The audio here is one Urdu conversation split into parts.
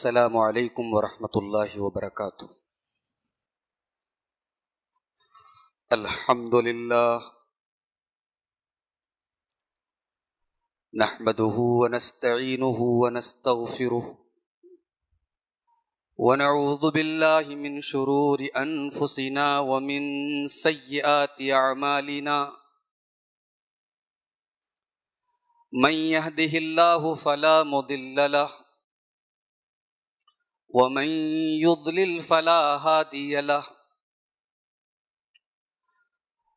السلام علیکم ورحمۃ اللہ وبرکاتہ۔ الحمد للہ نحمده ونستعینه ونستغفره ونعوذ باللہ من شرور انفسنا ومن سیئات اعمالنا، من يهده اللہ فلا مضل له ومن يضلل فلا هادي له،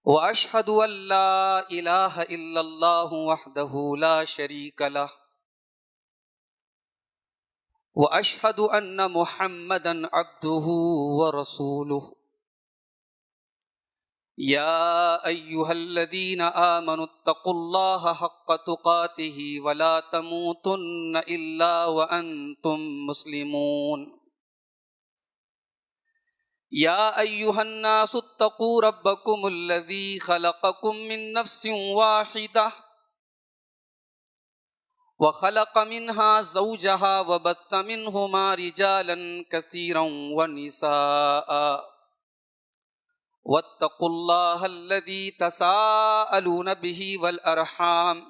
واشهد ان لا اله الا الله وحده لا شريك له، واشهد ان محمدا عبده ورسوله، يا ايها الذين آمنوا اتقوا الله حق تقاته ولا تموتن الا وانتم مسلمون، يا ايها الناس اتقوا ربكم الذي خلقكم من نفس واحدة وخلق منها زوجها وبث منهما رجالا كثيرا ونساء، واتقوا الله الذي تساءلون به والأرحام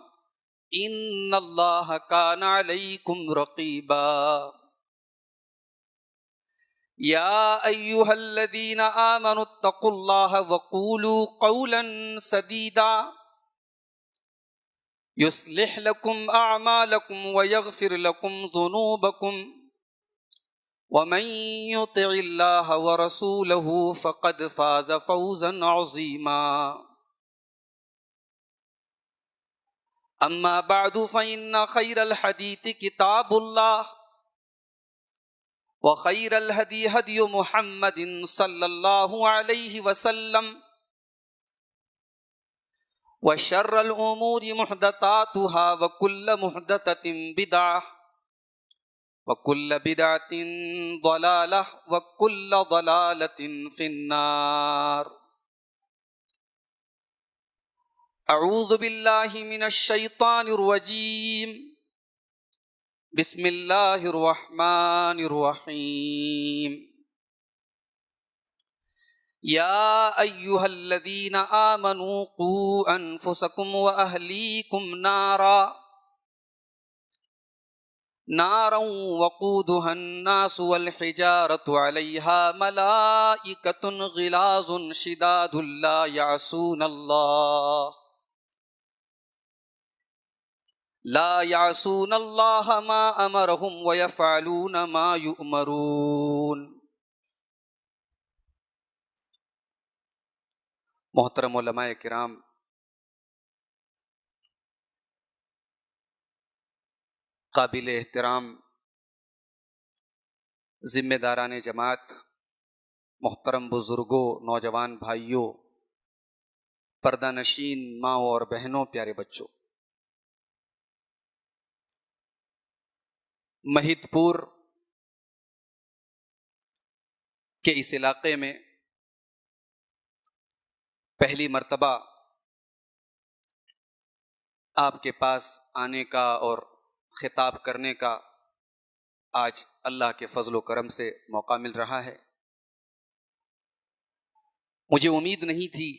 إن الله كان عليكم رقيبا، يا أيها الذين آمنوا اتقوا الله وقولوا قولا سديدا يصلح لكم أعمالكم ويغفر لكم ذنوبكم، ومن يطع الله ورسوله فقد فاز فوزا عظيما، أما بعد فإن خير الحديث كتاب الله، وخير الهدي هدي محمد صلى الله عليه وسلم، وشر الأمور محدثاتها وكل محدثة بدعة وكل بدعة ضلالة وكل ضلالة في النار۔ أعوذ بالله من الشيطان الرجيم، بسم اللہ الرحمن الرحیم، یا ایہا الذین آمنوا قوا انفسکم واہلیکم نارا وقودها الناس والحجارۃ علیہا ملائکۃ غلاظ شداد لا يعصون اللہ ما امرہم ویفعلون ما یؤمرون۔ محترم علماء کرام، قابل احترام ذمہ داران جماعت، محترم بزرگوں، نوجوان بھائیوں، پردہ نشین ماؤں اور بہنوں، پیارے بچوں، مہید پور کے اس علاقے میں پہلی مرتبہ آپ کے پاس آنے کا اور خطاب کرنے کا آج اللہ کے فضل و کرم سے موقع مل رہا ہے۔ مجھے امید نہیں تھی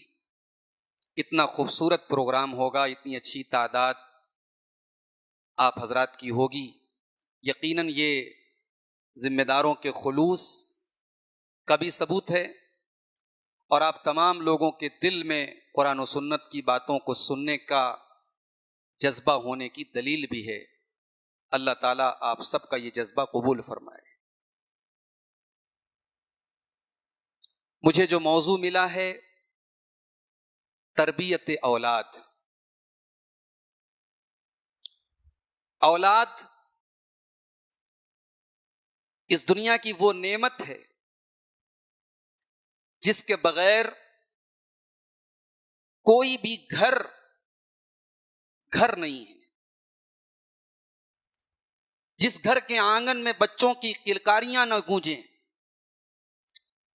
اتنا خوبصورت پروگرام ہوگا، اتنی اچھی تعداد آپ حضرات کی ہوگی۔ یقیناً یہ ذمہ داروں کے خلوص کا بھی ثبوت ہے، اور آپ تمام لوگوں کے دل میں قرآن و سنت کی باتوں کو سننے کا جذبہ ہونے کی دلیل بھی ہے۔ اللہ تعالیٰ آپ سب کا یہ جذبہ قبول فرمائے۔ مجھے جو موضوع ملا ہے تربیت اولاد۔ اولاد اس دنیا کی وہ نعمت ہے جس کے بغیر کوئی بھی گھر نہیں ہے۔ جس گھر کے آنگن میں بچوں کی کلکاریاں نہ گونجیں،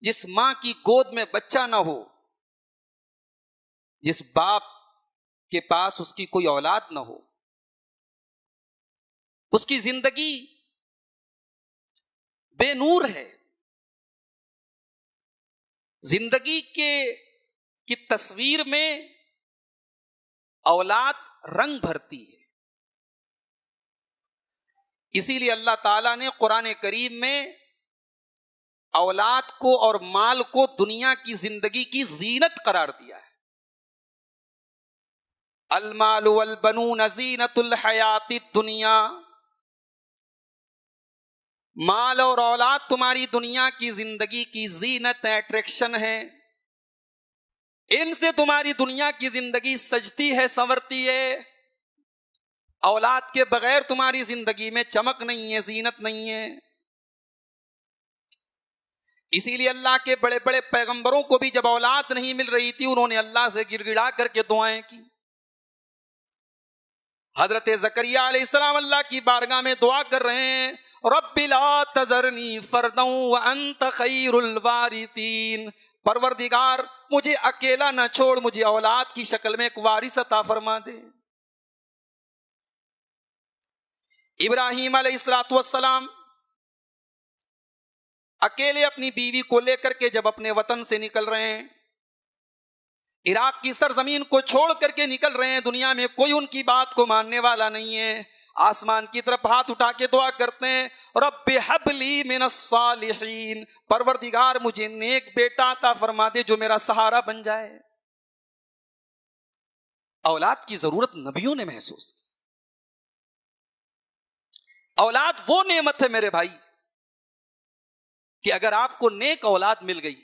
جس ماں کی گود میں بچہ نہ ہو، جس باپ کے پاس اس کی کوئی اولاد نہ ہو، اس کی زندگی بے نور ہے. زندگی کی تصویر میں اولاد رنگ بھرتی ہے. اسی لیے اللہ تعالیٰ نے قرآن کریم میں اولاد کو اور مال کو دنیا کی زندگی کی زینت قرار دیا ہے. المال والبنون زینت الحیات الدنیا. مال اور اولاد تمہاری دنیا کی زندگی کی زینت ہے، اٹریکشن ہے. ان سے تمہاری دنیا کی زندگی سجتی ہے، سنورتی ہے. اولاد کے بغیر تمہاری زندگی میں چمک نہیں ہے، زینت نہیں ہے. اسی لیے اللہ کے بڑے بڑے پیغمبروں کو بھی جب اولاد نہیں مل رہی تھی، انہوں نے اللہ سے گڑ گڑا کر کے دعائیں کی. حضرت زکریا علیہ السلام اللہ کی بارگاہ میں دعا کر رہے ہیں، رب لا تذرنی فردا وانت خیر الوارثین. پروردگار مجھے اکیلا نہ چھوڑ، مجھے اولاد کی شکل میں ایک وارث عطا فرما دے. ابراہیم علیہ السلام اکیلے اپنی بیوی کو لے کر کے جب اپنے وطن سے نکل رہے ہیں، عراق کی سرزمین کو چھوڑ کر کے نکل رہے ہیں، دنیا میں کوئی ان کی بات کو ماننے والا نہیں ہے. آسمان کی طرف ہاتھ اٹھا کے دعا کرتے ہیں، رب ہب لی من الصالحین. پروردگار مجھے نیک بیٹا عطا فرما دے جو میرا سہارا بن جائے. اولاد کی ضرورت نبیوں نے محسوس کی. اولاد وہ نعمت ہے میرے بھائی کہ اگر آپ کو نیک اولاد مل گئی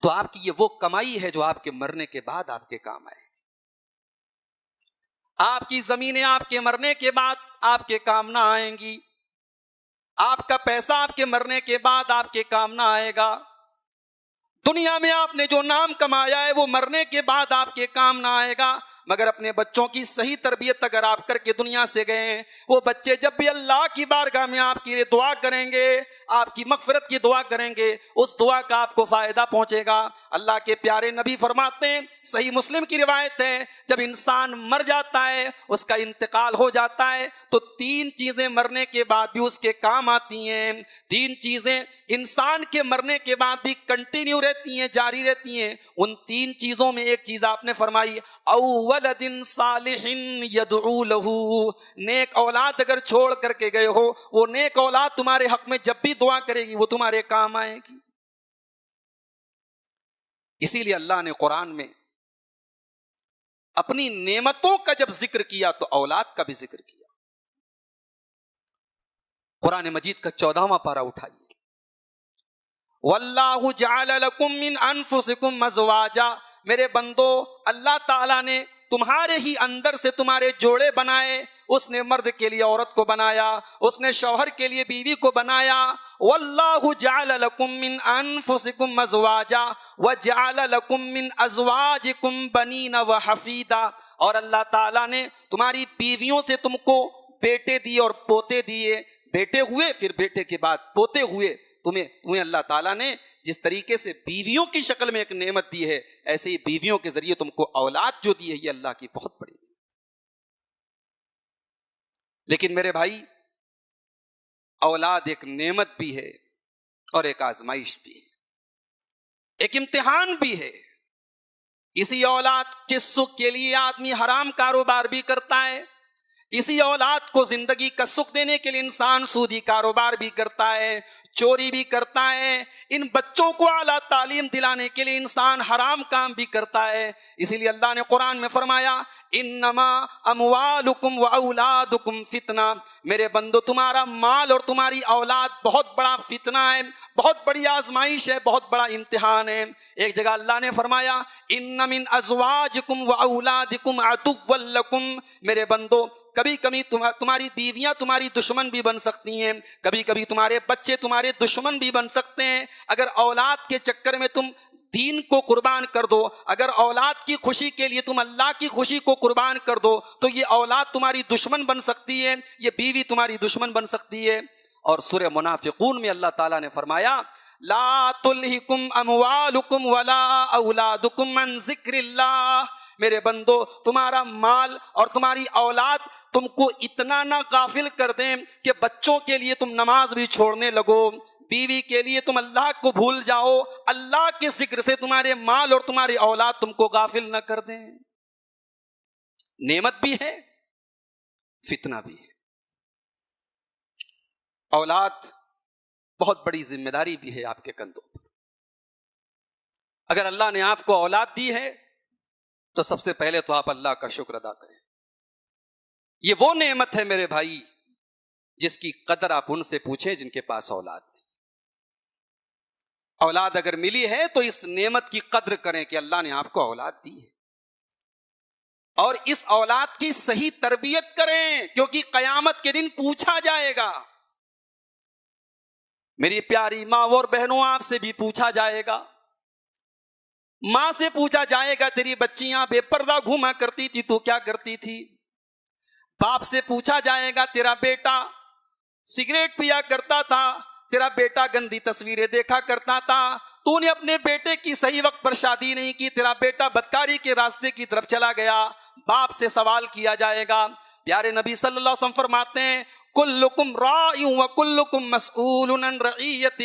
تو آپ کی یہ وہ کمائی ہے جو آپ کے مرنے کے بعد آپ کے کام آئے گی. آپ کی زمینیں آپ کے مرنے کے بعد آپ کے کام نہ آئیں گی. آپ کا پیسہ آپ کے مرنے کے بعد آپ کے کام نہ آئے گا. دنیا میں آپ نے جو نام کمایا ہے وہ مرنے کے بعد آپ کے کام نہ آئے گا. مگر اپنے بچوں کی صحیح تربیت اگر آپ کر کے دنیا سے گئے ہیں، وہ بچے جب بھی اللہ کی بارگاہ میں آپ کی دعا کریں گے، آپ کی مغفرت کی دعا کریں گے، اس دعا کا آپ کو فائدہ پہنچے گا. اللہ کے پیارے نبی فرماتے ہیں، صحیح مسلم کی روایت ہے، جب انسان مر جاتا ہے، اس کا انتقال ہو جاتا ہے، تو 3 چیزیں مرنے کے بعد بھی اس کے کام آتی ہیں. 3 چیزیں انسان کے مرنے کے بعد بھی کنٹینیو رہتی ہیں، جاری رہتی ہیں. ان 3 چیزوں میں ایک چیز آپ نے فرمائی، ولد صالح یدعو له. نیک اولاد اگر چھوڑ کر کے گئے ہو، وہ نیک اولاد تمہارے حق میں جب بھی دعا کرے گی وہ تمہارے کام آئے گی. اسی لیے اللہ نے قرآن میں اپنی نعمتوں کا جب ذکر کیا تو اولاد کا بھی ذکر کیا. قرآن مجید کا 14واں پارہ اٹھائیے. واللہ جعل لکم من انفسکم ازواجا. میرے بندو، اللہ تعالیٰ نے تمہارے ہی اندر سے تمہارے جوڑے بنائے. اس نے مرد کے لیے عورت کو بنایا، اس نے شوہر کے لیے بیوی کو بنایا. واللہ جعل لکم من انفسکم ازواجا وجعل لکم من ازواجکم بنین وحفیدا. اور اللہ تعالیٰ نے تمہاری بیویوں سے تم کو بیٹے دیے اور پوتے دیے. بیٹے ہوئے، پھر بیٹے کے بعد پوتے ہوئے. تمہیں اللہ تعالیٰ نے جس طریقے سے بیویوں کی شکل میں ایک نعمت دی ہے، ایسے ہی بیویوں کے ذریعے تم کو اولاد جو دی ہے، یہ اللہ کی بہت بڑی. لیکن میرے بھائی، اولاد ایک نعمت بھی ہے اور ایک آزمائش بھی ہے، ایک امتحان بھی ہے. اسی اولاد کے سکھ کے لیے آدمی حرام کاروبار بھی کرتا ہے. اسی اولاد کو زندگی کا سکھ دینے کے لیے انسان سودی کاروبار بھی کرتا ہے، چوری بھی کرتا ہے. ان بچوں کو اعلیٰ تعلیم دلانے کے لیے انسان حرام کام بھی کرتا ہے. اسی لیے اللہ نے قرآن میں فرمایا، انما اموالکم واولادکم فتنہ. میرے بندو، تمہارا مال اور تمہاری اولاد بہت بڑا فتنہ ہے، بہت بڑی آزمائش ہے، بہت بڑا امتحان ہے. ایک جگہ اللہ نے فرمایا، ان من ازواجکم واولادکم عدوا لکم. میرے بندو، کبھی کبھی تمہاری بیویاں تمہاری دشمن بھی بن سکتی ہیں، کبھی کبھی تمہارے بچے تمہارے دشمن بھی بن سکتے ہیں. اگر اولاد کے چکر میں تم دین کو قربان کر دو، اگر اولاد کی خوشی کے لیے تم اللہ کی خوشی کو قربان کر دو، تو یہ اولاد تمہاری دشمن بن سکتی ہے، یہ بیوی تمہاری دشمن بن سکتی ہے. اور سورہ منافقون میں اللہ تعالیٰ نے فرمایا، لا تلہکم اموالکم ولا اولادکم عن ذکر اللہ. میرے بندو، تمہارا مال اور تمہاری اولاد تم کو اتنا نہ غافل کر دیں کہ بچوں کے لیے تم نماز بھی چھوڑنے لگو، بیوی کے لیے تم اللہ کو بھول جاؤ، اللہ کے ذکر سے تمہارے مال اور تمہاری اولاد تم کو غافل نہ کر دیں۔ نعمت بھی ہے، فتنہ بھی ہے۔ اولاد بہت بڑی ذمہ داری بھی ہے آپ کے کندھوں پر۔ اگر اللہ نے آپ کو اولاد دی ہے تو سب سے پہلے تو آپ اللہ کا شکر ادا کریں۔ یہ وہ نعمت ہے میرے بھائی جس کی قدر آپ ان سے پوچھیں جن کے پاس اولاد نہیں۔ اولاد اگر ملی ہے تو اس نعمت کی قدر کریں کہ اللہ نے آپ کو اولاد دی ہے، اور اس اولاد کی صحیح تربیت کریں، کیونکہ قیامت کے دن پوچھا جائے گا۔ میری پیاری ماں اور بہنوں، آپ سے بھی پوچھا جائے گا۔ ماں سے پوچھا جائے گا تیری بچیاں بے پردہ گھوما کرتی تھی تو کیا کرتی تھی؟ باپ سے پوچھا جائے گا تیرا بیٹا سگریٹ پیا کرتا تھا، تیرا بیٹا گندی تصویریں دیکھا کرتا تھا، تو نے اپنے بیٹے کی صحیح وقت پر شادی نہیں کی، تیرا بیٹا بدکاری کے راستے کی طرف چلا گیا۔ باپ سے سوال کیا جائے گا۔ پیارے نبی صلی اللہ علیہ وسلم فرماتے ہیں کلکم راع وکلکم مسئول عن رعیتہ،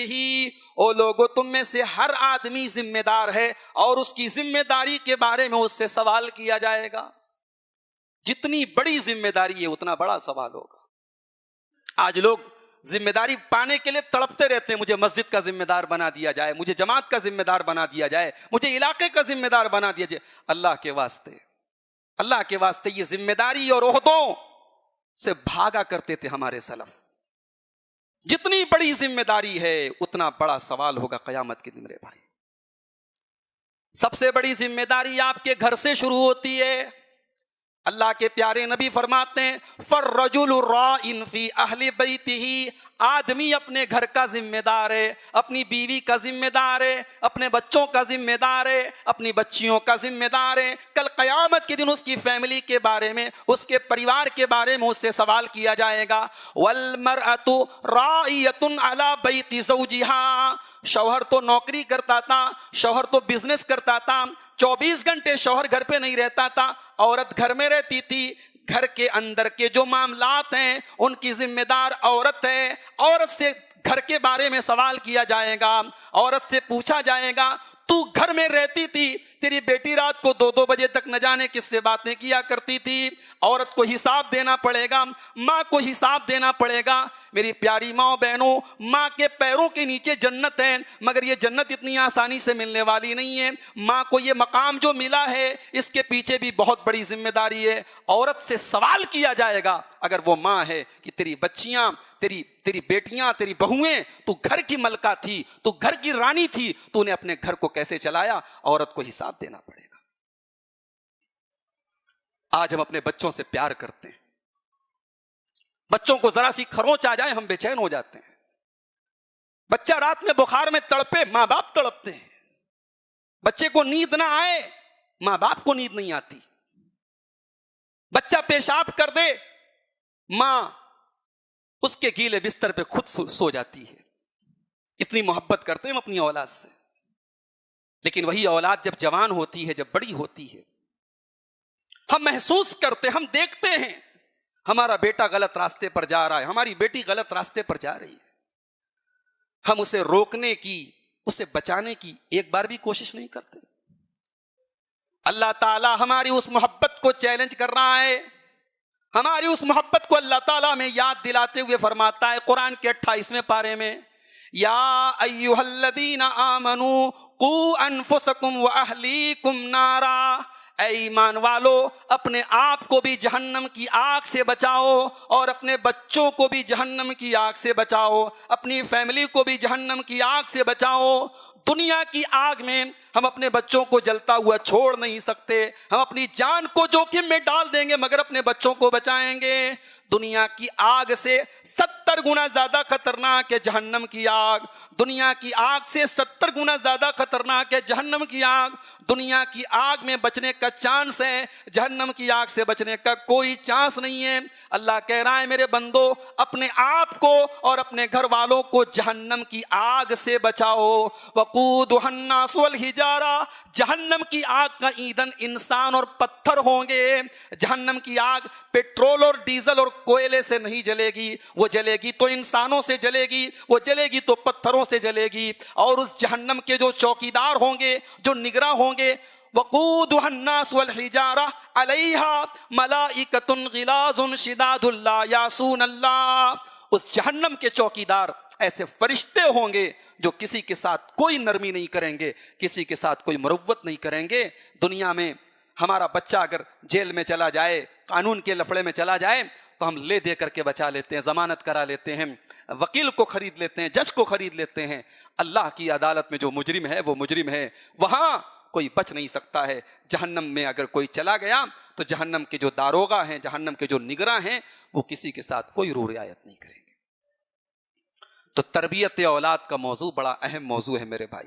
او لوگو تم میں سے ہر آدمی ذمہ دار ہے اور اس کی ذمہ داری کے بارے میں اس سے سوال کیا جائے گا۔ جتنی بڑی ذمہ داری ہے اتنا بڑا سوال ہوگا۔ آج لوگ ذمہ داری پانے کے لیے تڑپتے رہتے ہیں، مجھے مسجد کا ذمہ دار بنا دیا جائے، مجھے جماعت کا ذمہ دار بنا دیا جائے، مجھے علاقے کا ذمہ دار بنا دیا جائے۔ اللہ کے واسطے، اللہ کے واسطے یہ ذمہ داری اور عہدوں سے بھاگا کرتے تھے ہمارے سلف۔ جتنی بڑی ذمہ داری ہے اتنا بڑا سوال ہوگا قیامت کے دن میرے بھائی۔ سب سے بڑی ذمہ داری آپ کے گھر سے شروع ہوتی ہے۔ اللہ کے پیارے نبی فرماتے ہیں فالرجل راع فی اہل بیتہ، آدمی اپنے گھر کا ذمہ دار ہے، اپنی بیوی کا ذمہ دار ہے، اپنے بچوں کا ذمہ دار ہے، اپنی بچیوں کا ذمہ دار ہے۔ کل قیامت کے دن اس کی فیملی کے بارے میں، اس کے پریوار کے بارے میں اس سے سوال کیا جائے گا۔ والمرأة راعیۃ علی بیت زوجہا، شوہر تو نوکری کرتا تھا، شوہر تو بزنس کرتا تھا، 24 گھنٹے شوہر گھر پہ نہیں رہتا تھا، عورت گھر میں رہتی تھی۔ گھر کے اندر کے جو معاملات ہیں ان کی ذمہ دار عورت ہے۔ عورت سے گھر کے بارے میں سوال کیا جائے گا، عورت سے پوچھا جائے گا تو گھر میں رہتی تھی، تیری بیٹی رات کو 2 بجے تک نہ جانے کس سے باتیں کیا کرتی تھی۔ عورت کو حساب دینا پڑے گا، ماں کو حساب دینا پڑے گا۔ میری پیاری ماں بہنوں، ماں کے پیروں کے نیچے جنت ہے، مگر یہ جنت اتنی آسانی سے ملنے والی نہیں ہے۔ ماں کو یہ مقام جو ملا ہے اس کے پیچھے بھی بہت بڑی ذمہ داری ہے۔ عورت سے سوال کیا جائے گا اگر وہ ماں ہے کہ تیری بچیاں، تیری بیٹیاں، تیری بہویں، تو گھر کی ملکہ تھی، تو گھر کی رانی تھی، تو نے اپنے گھر کو کیسے چلایا؟ عورت کو حساب دینا پڑے گا۔ آج ہم اپنے بچوں سے پیار کرتے ہیں، بچوں کو ذرا سی کھروچ آ جائے ہم بے چین ہو جاتے ہیں۔ بچہ رات میں بخار میں تڑپے، ماں باپ تڑپتے ہیں۔ بچے کو نیند نہ آئے، ماں باپ کو نیند نہیں آتی۔ بچہ پیشاب کر دے، ماں اس کے گیلے بستر پہ خود سو جاتی ہے۔ اتنی محبت کرتے ہیں ہم اپنی اولاد سے، لیکن وہی اولاد جب جوان ہوتی ہے، جب بڑی ہوتی ہے، ہم محسوس کرتے، ہم دیکھتے ہیں ہمارا بیٹا غلط راستے پر جا رہا ہے، ہماری بیٹی غلط راستے پر جا رہی ہے۔ ہم اسے روکنے کی، اسے بچانے کی ایک بار بھی کوشش نہیں کرتے۔ اللہ تعالی ہماری اس محبت کو چیلنج کر رہا ہے، ہماری اس محبت کو اللہ تعالیٰ میں یاد دلاتے ہوئے فرماتا ہے قرآن کے 28ویں پارے میں، یا ایھا الذین آمنوا قوا انفسکم واہلیکم نارا، اے ایمان والو اپنے آپ کو بھی جہنم کی آگ سے بچاؤ اور اپنے بچوں کو بھی جہنم کی آگ سے بچاؤ، اپنی فیملی کو بھی جہنم کی آگ سے بچاؤ۔ دنیا کی آگ میں ہم اپنے بچوں کو جلتا ہوا چھوڑ نہیں سکتے، ہم اپنی جان کو جوخم میں ڈال دیں گے مگر اپنے بچوں کو بچائیں گے۔ دنیا کی آگ سے 70 گنا زیادہ خطرناک ہے جہنم کی آگ، دنیا کی آگ سے 70 گنا زیادہ خطرناک ہے جہنم کی آگ۔ دنیا کی آگ میں بچنے کا چانس ہے، جہنم کی آگ سے بچنے کا کوئی چانس نہیں ہے۔ اللہ کہہ رہا ہے میرے بندو اپنے آپ کو اور اپنے گھر والوں کو جہنم کی آگ سے بچاؤ۔ وقودها الناس والحجارہ، جہنم کی آگ کا ایندھن انسان اور پتھر ہوں گے. جہنم کی آگ پیٹرول اور ڈیزل اور کوئلے سے نہیں جلے گی، وہ جلے گی تو انسانوں سے جلے گی، وہ جلے گی تو پتھروں سے جلے گی. اور اس جہنم کے جو چوکیدار ہوں گے، جو نگراں ہوں گے، وقودها الناس والحجارہ علیہا ملائکۃ غلاظ شداد لا یعصون اللہ. اس جہنم کے چوکیدار ایسے فرشتے ہوں گے جو کسی کے ساتھ کوئی نرمی نہیں کریں گے، کسی کے ساتھ کوئی مروت نہیں کریں گے. دنیا میں ہمارا بچہ اگر جیل میں چلا جائے، قانون کے لفڑے میں چلا جائے، تو ہم لے دے کر کے بچا لیتے ہیں، ضمانت کرا لیتے ہیں، وکیل کو خرید لیتے ہیں، جج کو خرید لیتے ہیں. اللہ کی عدالت میں جو مجرم ہے وہ مجرم ہے، وہاں کوئی بچ نہیں سکتا ہے. جہنم میں اگر کوئی چلا گیا تو جہنم کے جو داروغہ ہیں، جہنم کے جو نگراں ہیں، وہ کسی کے ساتھ کوئی رو رعایت نہیں کریں گے. تو تربیت اولاد کا موضوع بڑا اہم موضوع ہے میرے بھائی.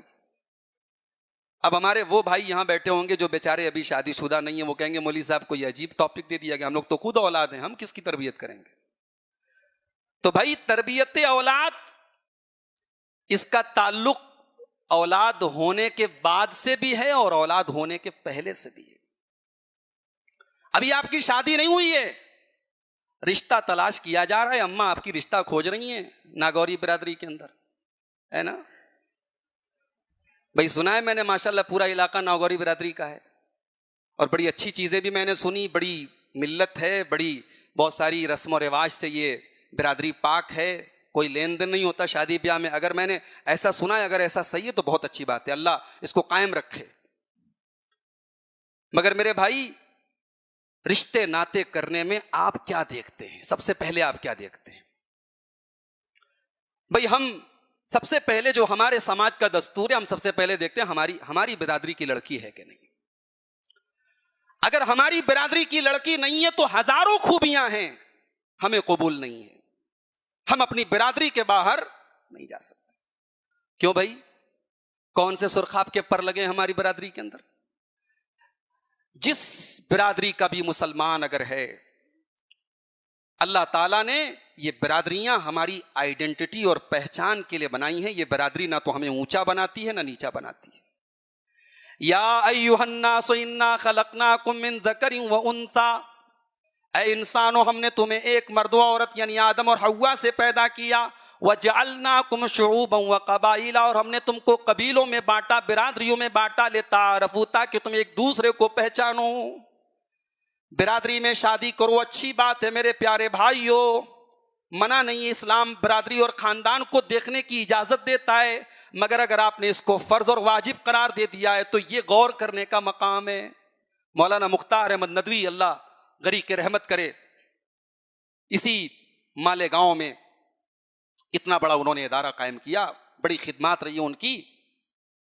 اب ہمارے وہ بھائی یہاں بیٹھے ہوں گے جو بیچارے ابھی شادی شدہ نہیں ہیں، وہ کہیں گے مولوی صاحب کو یہ عجیب ٹاپک دے دیا گیا، ہم لوگ تو خود اولاد ہیں، ہم کس کی تربیت کریں گے؟ تو بھائی تربیت اولاد، اس کا تعلق اولاد ہونے کے بعد سے بھی ہے اور اولاد ہونے کے پہلے سے بھی ہے. ابھی آپ کی شادی نہیں ہوئی ہے، رشتہ تلاش کیا جا رہا ہے، اماں آپ کی رشتہ کھوج رہی ہیں ناگوری برادری کے اندر، ہے نا بھائی؟ سنا ہے میں نے، ماشاءاللہ پورا علاقہ ناگوری برادری کا ہے، اور بڑی اچھی چیزیں بھی میں نے سنی، بڑی ملت ہے، بڑی بہت ساری رسم و رواج سے یہ برادری پاک ہے، کوئی لین دین نہیں ہوتا شادی بیاہ میں. اگر میں نے ایسا سنا ہے، اگر ایسا صحیح ہے تو بہت اچھی بات ہے، اللہ اس کو قائم رکھے. مگر میرے بھائی، رشتے ناطے کرنے میں آپ کیا دیکھتے ہیں؟ سب سے پہلے آپ کیا دیکھتے ہیں بھائی؟ ہم سب سے پہلے جو ہمارے سماج کا دستور ہے، ہم سب سے پہلے دیکھتے ہیں ہماری برادری کی لڑکی ہے کہ نہیں. اگر ہماری برادری کی لڑکی نہیں ہے تو ہزاروں خوبیاں ہیں، ہمیں قبول نہیں ہے، ہم اپنی برادری کے باہر نہیں جا سکتے. کیوں بھائی؟ کون سے سرخاب کے پر لگے ہماری برادری کے اندر؟ جس برادری کا بھی مسلمان اگر ہے، اللہ تعالیٰ نے یہ برادریاں ہماری آئیڈینٹی اور پہچان کے لیے بنائی ہیں. یہ برادری نہ تو ہمیں اونچا بناتی ہے نہ نیچا بناتی ہے. یا ایھا الناس انا خلقناکم من ذکر و انثی، اے انسانوں ہم نے تمہیں ایک مرد و عورت یعنی آدم اور حوا سے پیدا کیا. وجعلناکم شعوبا وقبائل، اور ہم نے تم کو قبیلوں میں بانٹا، برادریوں میں بانٹا، لتعارفوا، تاکہ تم ایک دوسرے کو پہچانو. برادری میں شادی کرو، اچھی بات ہے میرے پیارے بھائیو، منع نہیں ہے، اسلام برادری اور خاندان کو دیکھنے کی اجازت دیتا ہے. مگر اگر آپ نے اس کو فرض اور واجب قرار دے دیا ہے تو یہ غور کرنے کا مقام ہے. مولانا مختار احمد ندوی اللہ غری کے رحمت کرے، اسی مالیگاؤں میں اتنا بڑا انہوں نے ادارہ قائم کیا، بڑی خدمات رہی ان کی.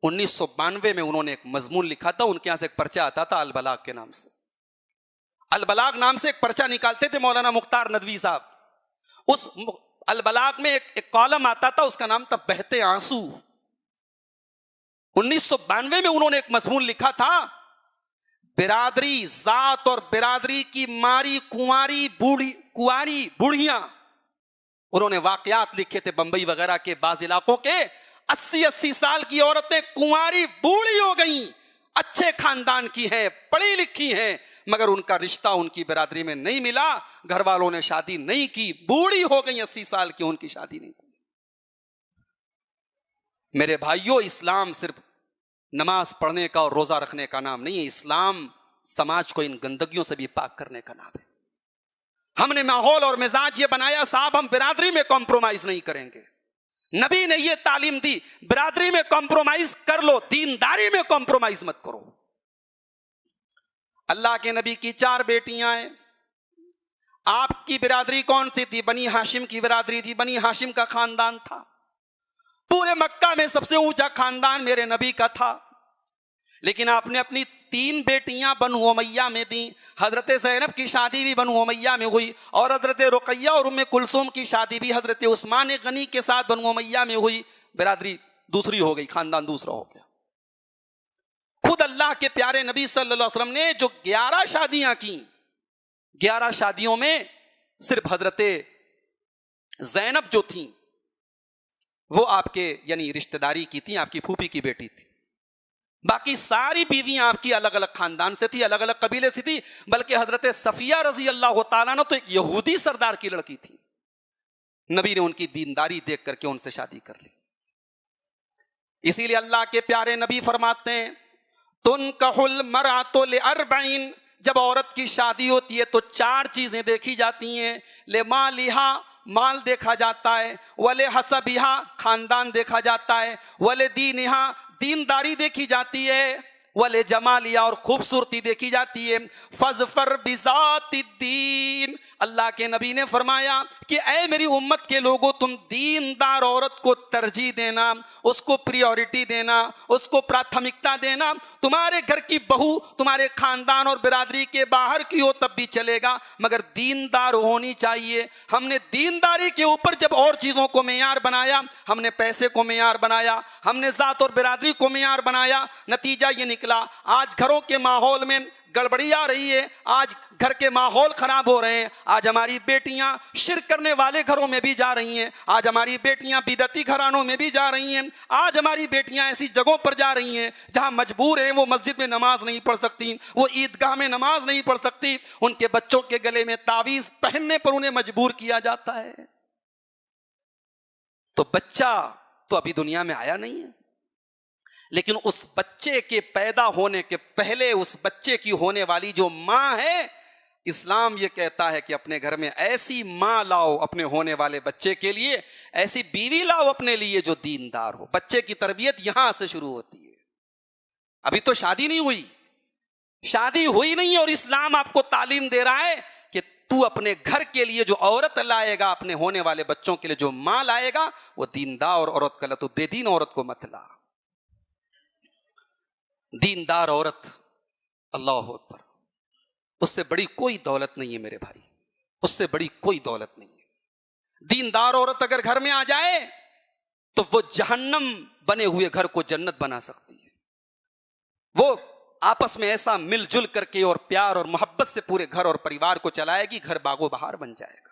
1992 میں انہوں نے ایک مضمون لکھا تھا، ان کے یہاں سے ایک پرچہ آتا تھا البلاغ کے نام سے. البلاغ نام سے ایک پرچہ نکالتے تھے مولانا مختار ندوی صاحب. اس البلاغ میں ایک کالم آتا تھا، اس کا نام تھا بہتے آنسو. 1992 میں انہوں نے ایک مضمون لکھا تھا، برادری ذات اور برادری کی ماری کنواری بوڑھیاں. انہوں نے واقعات لکھے تھے بمبئی وغیرہ کے بعض علاقوں کے. 80 سال کی عورتیں کنواری بوڑھی ہو گئیں، اچھے خاندان کی ہیں، پڑھی لکھی ہیں، مگر ان کا رشتہ ان کی برادری میں نہیں ملا، گھر والوں نے شادی نہیں کی، بوڑھی ہو گئی 80 سال کی، ان کی شادی نہیں کی. میرے بھائیوں، اسلام صرف نماز پڑھنے کا اور روزہ رکھنے کا نام نہیں ہے، اسلام سماج کو ان گندگیوں سے بھی پاک کرنے کا نام ہے. ہم نے ماحول اور مزاج یہ بنایا، صاحب ہم برادری میں کمپرومائز نہیں کریں گے. نبی نے یہ تعلیم دی، برادری میں کمپرومائز کر لو، دینداری میں کمپرومائز مت کرو. اللہ کے نبی کی 4 بیٹیاں ہیں. آپ کی برادری کون سی تھی؟ بنی ہاشم کی برادری تھی، بنی ہاشم کا خاندان تھا. پورے مکہ میں سب سے اونچا خاندان میرے نبی کا تھا. لیکن آپ نے اپنی 3 بیٹیاں بنو امیہ میں دیں. حضرت زینب کی شادی بھی بنو امیہ میں ہوئی، اور حضرت رقیہ اور ام کلثوم کی شادی بھی حضرت عثمان غنی کے ساتھ بنو امیہ میں ہوئی. برادری دوسری ہو گئی، خاندان دوسرا ہو گیا. خود اللہ کے پیارے نبی صلی اللہ علیہ وسلم نے جو 11 شادیاں کی، 11 شادیوں میں صرف حضرت زینب جو تھیں وہ آپ کے یعنی رشتہ داری کی تھی، آپ کی پھوپھی کی بیٹی تھی. باقی ساری بیویاں آپ کی الگ الگ خاندان سے تھی، الگ الگ قبیلے سے تھی. بلکہ حضرت صفیہ رضی اللہ تعالیٰ عنہ تو ایک یہودی سردار کی لڑکی تھی. نبی نے ان کی دینداری دیکھ کر کے ان سے شادی کر لی. اسی لیے اللہ کے پیارے نبی فرماتے ہیں تنکح المرأۃ لاربعین، جب عورت کی شادی ہوتی ہے تو 4 چیزیں دیکھی جاتی ہیں. لمالہا، مال دیکھا جاتا ہے. ولحسبہا، خاندان دیکھا جاتا ہے. ولدینہا، دینداری دیکھی جاتی ہے. ولجمالہا، اور خوبصورتی دیکھی جاتی ہے. فاظفر بذات الدین، اللہ کے نبی نے فرمایا کہ اے میری امت کے لوگوں، تم دیندار عورت کو ترجیح دینا، اس کو پریورٹی دینا، اس کو پراتھمکتا دینا. تمہارے گھر کی بہو تمہارے خاندان اور برادری کے باہر کی ہو تب بھی چلے گا، مگر دیندار ہونی چاہیے. ہم نے دینداری کے اوپر جب اور چیزوں کو معیار بنایا، ہم نے پیسے کو معیار بنایا، ہم نے ذات اور برادری کو معیار بنایا. نتیجہ یہ نکلا آج گھروں کے ماحول میں گڑبڑی آ رہی ہے، آج گھر کے ماحول خراب ہو رہے ہیں. آج ہماری بیٹیاں شرک کرنے والے گھروں میں بھی جا رہی ہیں، آج ہماری بیٹیاں بدعتی گھرانوں میں بھی جا رہی ہیں، آج ہماری بیٹیاں ایسی جگہوں پر جا رہی ہیں جہاں مجبور ہیں وہ مسجد میں نماز نہیں پڑھ سکتی، وہ عیدگاہ میں نماز نہیں پڑھ سکتی. ان کے بچوں کے گلے میں تعویذ پہننے پر انہیں مجبور کیا جاتا ہے. تو بچہ تو ابھی دنیا میں آیا نہیں ہے، لیکن اس بچے کے پیدا ہونے کے پہلے اس بچے کی ہونے والی جو ماں ہے، اسلام یہ کہتا ہے کہ اپنے گھر میں ایسی ماں لاؤ اپنے ہونے والے بچے کے لیے، ایسی بیوی لاؤ اپنے لیے جو دیندار ہو. بچے کی تربیت یہاں سے شروع ہوتی ہے. ابھی تو شادی نہیں ہوئی، شادی ہوئی نہیں، اور اسلام آپ کو تعلیم دے رہا ہے کہ تو اپنے گھر کے لیے جو عورت لائے گا، اپنے ہونے والے بچوں کے لیے جو ماں لائے گا، وہ دیندار عورت کا لا، تو بے دین عورت کو مت لا. دیندار عورت، اللہ اکبر، اس سے بڑی کوئی دولت نہیں ہے میرے بھائی، اس سے بڑی کوئی دولت نہیں ہے. دیندار عورت اگر گھر میں آ جائے تو وہ جہنم بنے ہوئے گھر کو جنت بنا سکتی ہے. وہ آپس میں ایسا مل جل کر کے اور پیار اور محبت سے پورے گھر اور پریوار کو چلائے گی، گھر باغ و بہار بن جائے گا.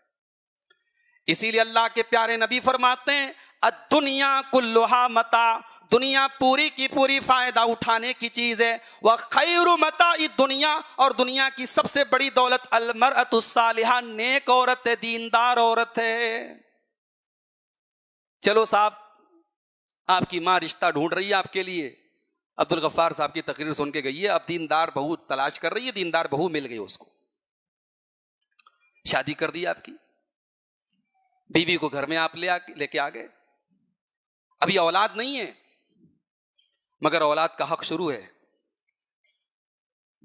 اسی لیے اللہ کے پیارے نبی فرماتے ہیں الدنیا کلھا متاع، دنیا پوری کی پوری فائدہ اٹھانے کی چیز ہے. وخیر متاع الدنیا، اور دنیا کی سب سے بڑی دولت المرأۃ الصالحہ، نیک عورت ہے، دیندار عورت ہے. چلو صاحب، آپ کی ماں رشتہ ڈھونڈ رہی ہے آپ کے لیے، عبد الغفار صاحب کی تقریر سن کے گئی ہے، اب دیندار بہو تلاش کر رہی ہے، دیندار بہو مل گئی، اس کو شادی کر دی آپ کی بیوی کو، گھر میں آپ لے کے آ گئے. ابھی اولاد نہیں ہے مگر اولاد کا حق شروع ہے.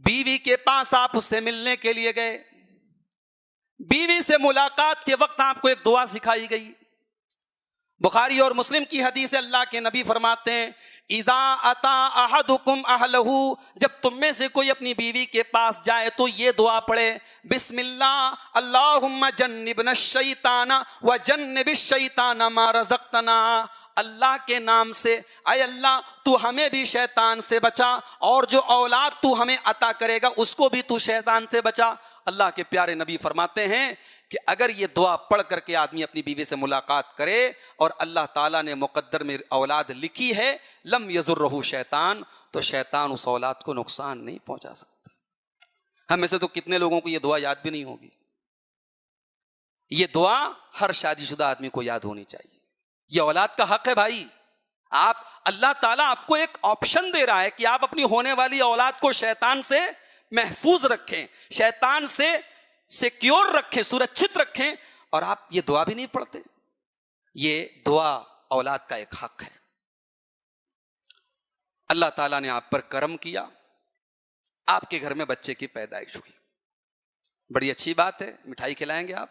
بیوی کے پاس آپ اس سے ملنے کے لیے گئے، بیوی سے ملاقات کے وقت آپ کو ایک دعا سکھائی گئی. بخاری اور مسلم کی حدیث ہے، اللہ کے نبی فرماتے ہیں اذا اتا احدکم اہلہ، جب تم میں سے کوئی اپنی بیوی کے پاس جائے تو یہ دعا پڑھے، بسم اللہ اللہم جنبنا الشیطان وجنب الشیطان ما رزقتنا. اللہ کے نام سے، اے اللہ تو ہمیں بھی شیطان سے بچا، اور جو اولاد تو ہمیں عطا کرے گا اس کو بھی تو شیطان سے بچا. اللہ کے پیارے نبی فرماتے ہیں کہ اگر یہ دعا پڑھ کر کے آدمی اپنی بیوی سے ملاقات کرے اور اللہ تعالیٰ نے مقدر میں اولاد لکھی ہے، لم یضرہ شیطان، تو شیطان اس اولاد کو نقصان نہیں پہنچا سکتا. ہم میں سے تو کتنے لوگوں کو یہ دعا یاد بھی نہیں ہوگی. یہ دعا ہر شادی شدہ آدمی کو یاد ہونی چاہیے. یہ اولاد کا حق ہے بھائی. اللہ تعالیٰ آپ کو ایک آپشن دے رہا ہے کہ آپ اپنی ہونے والی اولاد کو شیطان سے محفوظ رکھیں، شیطان سے سیکیور رکھیں، سرکشت رکھیں، اور آپ یہ دعا بھی نہیں پڑھتے. یہ دعا اولاد کا ایک حق ہے. اللہ تعالیٰ نے آپ پر کرم کیا، آپ کے گھر میں بچے کی پیدائش ہوئی، بڑی اچھی بات ہے، مٹھائی کھلائیں گے آپ،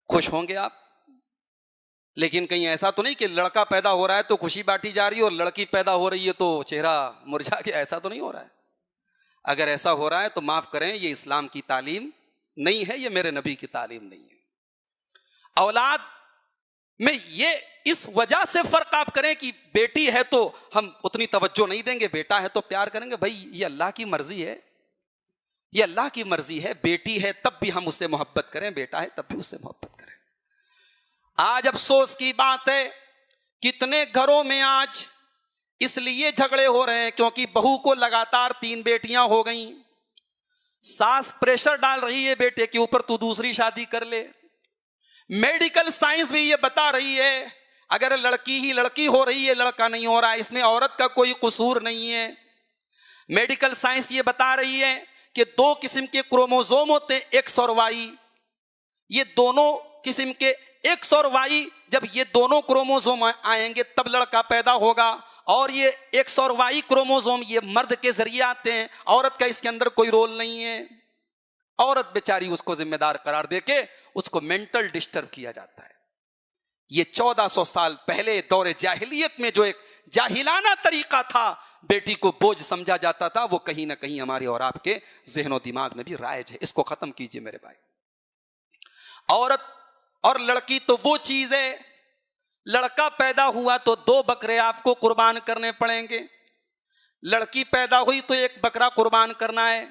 خوش ہوں گے آپ. لیکن کہیں ایسا تو نہیں کہ لڑکا پیدا ہو رہا ہے تو خوشی بانٹی جا رہی ہے اور لڑکی پیدا ہو رہی ہے تو چہرہ مرجھا کے، ایسا تو نہیں ہو رہا ہے. اگر ایسا ہو رہا ہے تو معاف کریں، یہ اسلام کی تعلیم نہیں ہے، یہ میرے نبی کی تعلیم نہیں ہے. اولاد میں یہ اس وجہ سے فرق آپ کریں کہ بیٹی ہے تو ہم اتنی توجہ نہیں دیں گے، بیٹا ہے تو پیار کریں گے. بھائی یہ اللہ کی مرضی ہے، یہ اللہ کی مرضی ہے. بیٹی ہے تب بھی ہم اس سے محبت کریں، بیٹا ہے تب بھی اس سے محبت کریں. آج افسوس کی بات ہے کتنے گھروں میں آج اس لیے جھگڑے ہو رہے ہیں کیونکہ بہو کو لگاتار 3 بیٹیاں ہو گئیں، ساس پریشر ڈال رہی ہے بیٹے کے اوپر تو دوسری شادی کر لے۔ میڈیکل سائنس بھی یہ بتا رہی ہے اگر لڑکی ہی لڑکی ہو رہی ہے، لڑکا نہیں ہو رہا ہے، اس میں عورت کا کوئی قصور نہیں ہے۔ میڈیکل سائنس یہ بتا رہی ہے کہ 2 قسم کے کروموزوم ہوتے ہیں، ایکس اور وائی، یہ دونوں قسم کے ایکس اور وائی جب یہ دونوں کروموزوم آئیں گے تب لڑکا پیدا ہوگا، اور یہ ایکس اور وائی کروموزوم یہ مرد کے ذریعے آتے ہیں، عورت کا اس کے اندر کوئی رول نہیں ہے۔ عورت بیچاری اس کو ذمہ دار قرار دے کے اس کو مینٹل ڈسٹرب کیا جاتا ہے۔ یہ 1400 سال پہلے دور جاہلیت میں جو ایک جاہلانہ طریقہ تھا بیٹی کو بوجھ سمجھا جاتا تھا، وہ کہیں نہ کہیں ہمارے اور آپ کے ذہن و دماغ میں بھی رائج ہے۔ اس کو ختم کیجئے میرے بھائی۔ عورت اور لڑکی تو وہ چیز ہے، لڑکا پیدا ہوا تو 2 بکرے آپ کو قربان کرنے پڑیں گے، لڑکی پیدا ہوئی تو 1 بکرا قربان کرنا ہے۔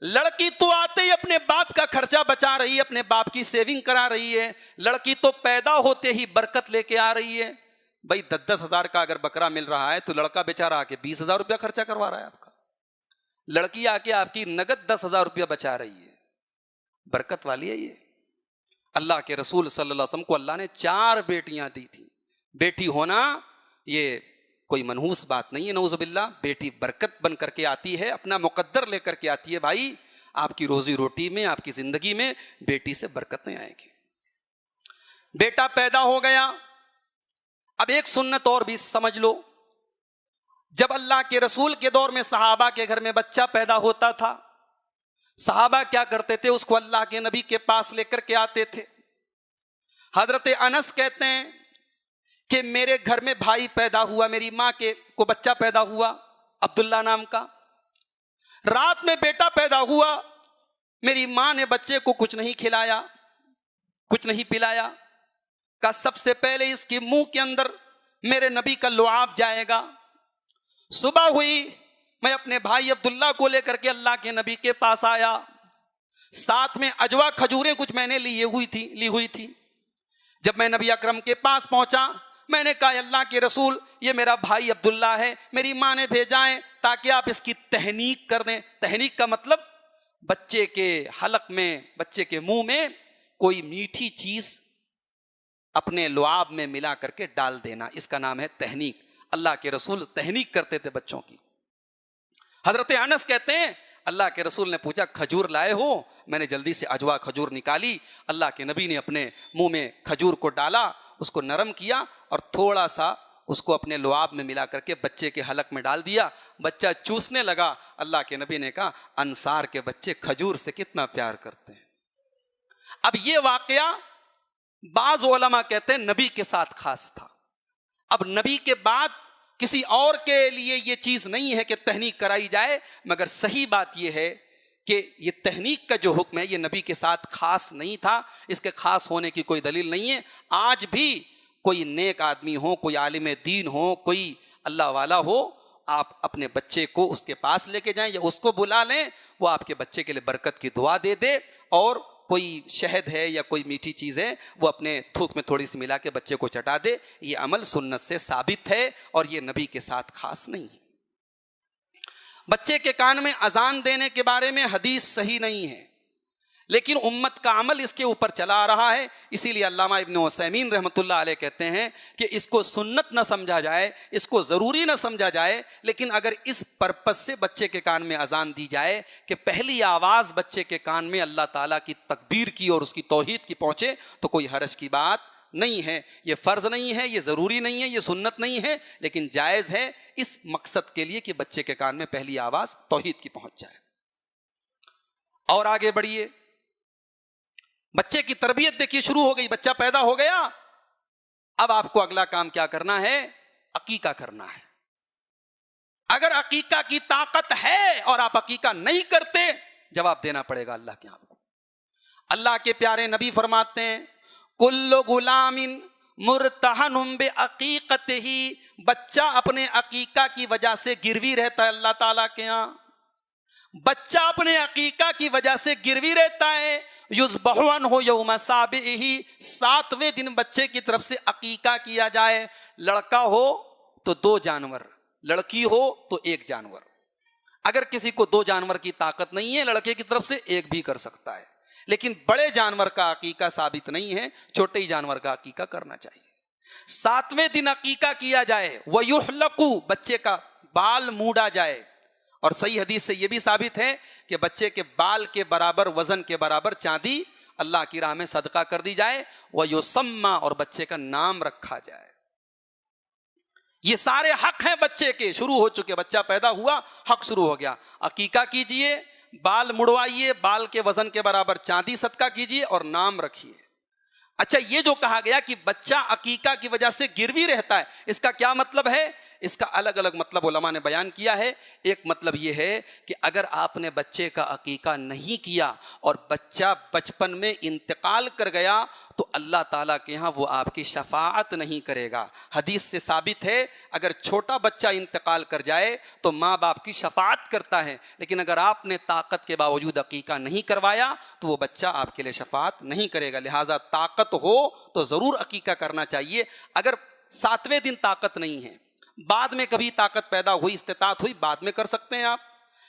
لڑکی تو آتے ہی اپنے باپ کا خرچہ بچا رہی ہے، اپنے باپ کی سیونگ کرا رہی ہے، لڑکی تو پیدا ہوتے ہی برکت لے کے آ رہی ہے۔ بھائی 10-10 ہزار کا اگر بکرا مل رہا ہے تو لڑکا بیچارہ آ کے 20,000 روپیہ خرچہ کروا رہا ہے آپ کا، لڑکی آ کے آپ کی نگد 10,000 روپیہ بچا رہی ہے، برکت والی ہے یہ۔ اللہ کے رسول صلی اللہ علیہ وسلم کو اللہ نے 4 بیٹیاں دی تھی۔ بیٹی ہونا یہ کوئی منحوس بات نہیں ہے، نعوذ باللہ، بیٹی برکت بن کر کے آتی ہے، اپنا مقدر لے کر کے آتی ہے۔ بھائی آپ کی روزی روٹی میں، آپ کی زندگی میں بیٹی سے برکت نہیں آئے گی۔ بیٹا پیدا ہو گیا، اب ایک سنت اور بھی سمجھ لو، جب اللہ کے رسول کے دور میں صحابہ کے گھر میں بچہ پیدا ہوتا تھا، صحابہ کیا کرتے تھے، اس کو اللہ کے نبی کے پاس لے کر کے آتے تھے۔ حضرت انس کہتے ہیں کہ میرے گھر میں بھائی پیدا ہوا، میری ماں کو بچہ پیدا ہوا عبداللہ نام کا، رات میں بیٹا پیدا ہوا، میری ماں نے بچے کو کچھ نہیں کھلایا، کچھ نہیں پلایا، کہا سب سے پہلے اس کے منہ کے اندر میرے نبی کا لعاب جائے گا۔ صبح ہوئی، میں اپنے بھائی عبداللہ کو لے کر کے اللہ کے نبی کے پاس آیا، ساتھ میں اجوا کھجوریں کچھ میں نے لی ہوئی تھی۔ جب میں نبی اکرم کے پاس پہنچا، میں نے کہا اللہ کے رسول یہ میرا بھائی عبداللہ ہے، میری ماں نے بھیجا ہے تاکہ آپ اس کی تہنیک کر دیں۔ تہنیک کا مطلب بچے کے حلق میں، بچے کے منہ میں کوئی میٹھی چیز اپنے لعاب میں ملا کر کے ڈال دینا، اس کا نام ہے تہنیک۔ اللہ کے رسول تہنیک کرتے تھے بچوں کی۔ حضرت انس کہتے ہیں اللہ کے رسول نے پوچھا کھجور لائے ہو؟ میں نے جلدی سے اجوا کھجور نکالی، اللہ کے نبی نے اپنے منہ میں کھجور کو ڈالا، اس کو نرم کیا اور تھوڑا سا اس کو اپنے لعاب میں ملا کر کے بچے کے حلق میں ڈال دیا، بچہ چوسنے لگا۔ اللہ کے نبی نے کہا انصار کے بچے کھجور سے کتنا پیار کرتے ہیں۔ اب یہ واقعہ بعض علماء کہتے ہیں نبی کے ساتھ خاص تھا، اب نبی کے بعد کسی اور کے لیے یہ چیز نہیں ہے کہ تہنیک کرائی جائے، مگر صحیح بات یہ ہے کہ یہ تہنیک کا جو حکم ہے یہ نبی کے ساتھ خاص نہیں تھا، اس کے خاص ہونے کی کوئی دلیل نہیں ہے۔ آج بھی کوئی نیک آدمی ہو، کوئی عالم دین ہو، کوئی اللہ والا ہو، آپ اپنے بچے کو اس کے پاس لے کے جائیں یا اس کو بلا لیں، وہ آپ کے بچے کے لیے برکت کی دعا دے دے، اور کوئی شہد ہے یا کوئی میٹھی چیز ہے وہ اپنے تھوک میں تھوڑی سی ملا کے بچے کو چٹا دے، یہ عمل سنت سے ثابت ہے اور یہ نبی کے ساتھ خاص نہیں ہے۔ بچے کے کان میں اذان دینے کے بارے میں حدیث صحیح نہیں ہے، لیکن امت کا عمل اس کے اوپر چلا آ رہا ہے، اسی لیے علامہ ابن عثیمین رحمۃ اللہ علیہ کہتے ہیں کہ اس کو سنت نہ سمجھا جائے، اس کو ضروری نہ سمجھا جائے، لیکن اگر اس پرپس سے بچے کے کان میں اذان دی جائے کہ پہلی آواز بچے کے کان میں اللہ تعالیٰ کی تکبیر کی اور اس کی توحید کی پہنچے تو کوئی حرج کی بات نہیں ہے۔ یہ فرض نہیں ہے، یہ ضروری نہیں ہے، یہ سنت نہیں ہے، لیکن جائز ہے اس مقصد کے لیے کہ بچے کے کان میں پہلی آواز توحید کی پہنچ جائے۔ اور آگے بڑھیے، بچے کی تربیت دیکھیے شروع ہو گئی، بچہ پیدا ہو گیا، اب آپ کو اگلا کام کیا کرنا ہے؟ عقیقہ کرنا ہے۔ اگر عقیقہ کی طاقت ہے اور آپ عقیقہ نہیں کرتے، جواب دینا پڑے گا اللہ کے آپ کو۔ اللہ کے پیارے نبی فرماتے ہیں کل غلام مرتہن بعقیقتہ، بچہ اپنے عقیقہ کی وجہ سے گروی رہتا ہے اللہ تعالیٰ کے ہاں، بچہ اپنے عقیقہ کی وجہ سے گروی رہتا ہے۔ یذبح عنہ یوم سابعہ، 7ویں دن بچے کی طرف سے عقیقہ کیا جائے۔ لڑکا ہو تو 2 جانور، لڑکی ہو تو 1 جانور. اگر کسی کو 2 جانور کی طاقت نہیں ہے لڑکے کی طرف سے 1 بھی کر سکتا ہے، لیکن بڑے جانور کا عقیقہ ثابت نہیں ہے، چھوٹے ہی جانور کا عقیقہ کرنا چاہیے. 7ویں دن عقیقہ کیا جائے. وَيُحْلَقُ، بچے کا بال مونڈا جائے. اور صحیح حدیث سے یہ بھی ثابت ہے کہ بچے کے بال کے برابر، وزن کے برابر چاندی اللہ کی راہ میں صدقہ کر دی جائے. وَيُسَمَّى، اور بچے کا نام رکھا جائے. یہ سارے حق ہیں بچے کے، شروع ہو چکے. بچہ پیدا ہوا، حق شروع ہو گیا. عقیقہ کیجئے، بال مڑوائیے، بال کے وزن کے برابر چاندی صدقہ کیجئے اور نام رکھیے. اچھا، یہ جو کہا گیا کہ بچہ عقیقہ کی وجہ سے گروی رہتا ہے، اس کا کیا مطلب ہے؟ اس کا الگ الگ مطلب علماء نے بیان کیا ہے. ایک مطلب یہ ہے کہ اگر آپ نے بچے کا عقیقہ نہیں کیا اور بچہ بچپن میں انتقال کر گیا تو اللہ تعالیٰ کے ہاں وہ آپ کی شفاعت نہیں کرے گا. حدیث سے ثابت ہے اگر چھوٹا بچہ انتقال کر جائے تو ماں باپ کی شفاعت کرتا ہے، لیکن اگر آپ نے طاقت کے باوجود عقیقہ نہیں کروایا تو وہ بچہ آپ کے لیے شفاعت نہیں کرے گا. لہٰذا طاقت ہو تو ضرور عقیقہ کرنا چاہیے. اگر 7ویں دن طاقت نہیں ہے، بعد میں کبھی طاقت پیدا ہوئی، استطاعت ہوئی، بعد میں کر سکتے ہیں آپ.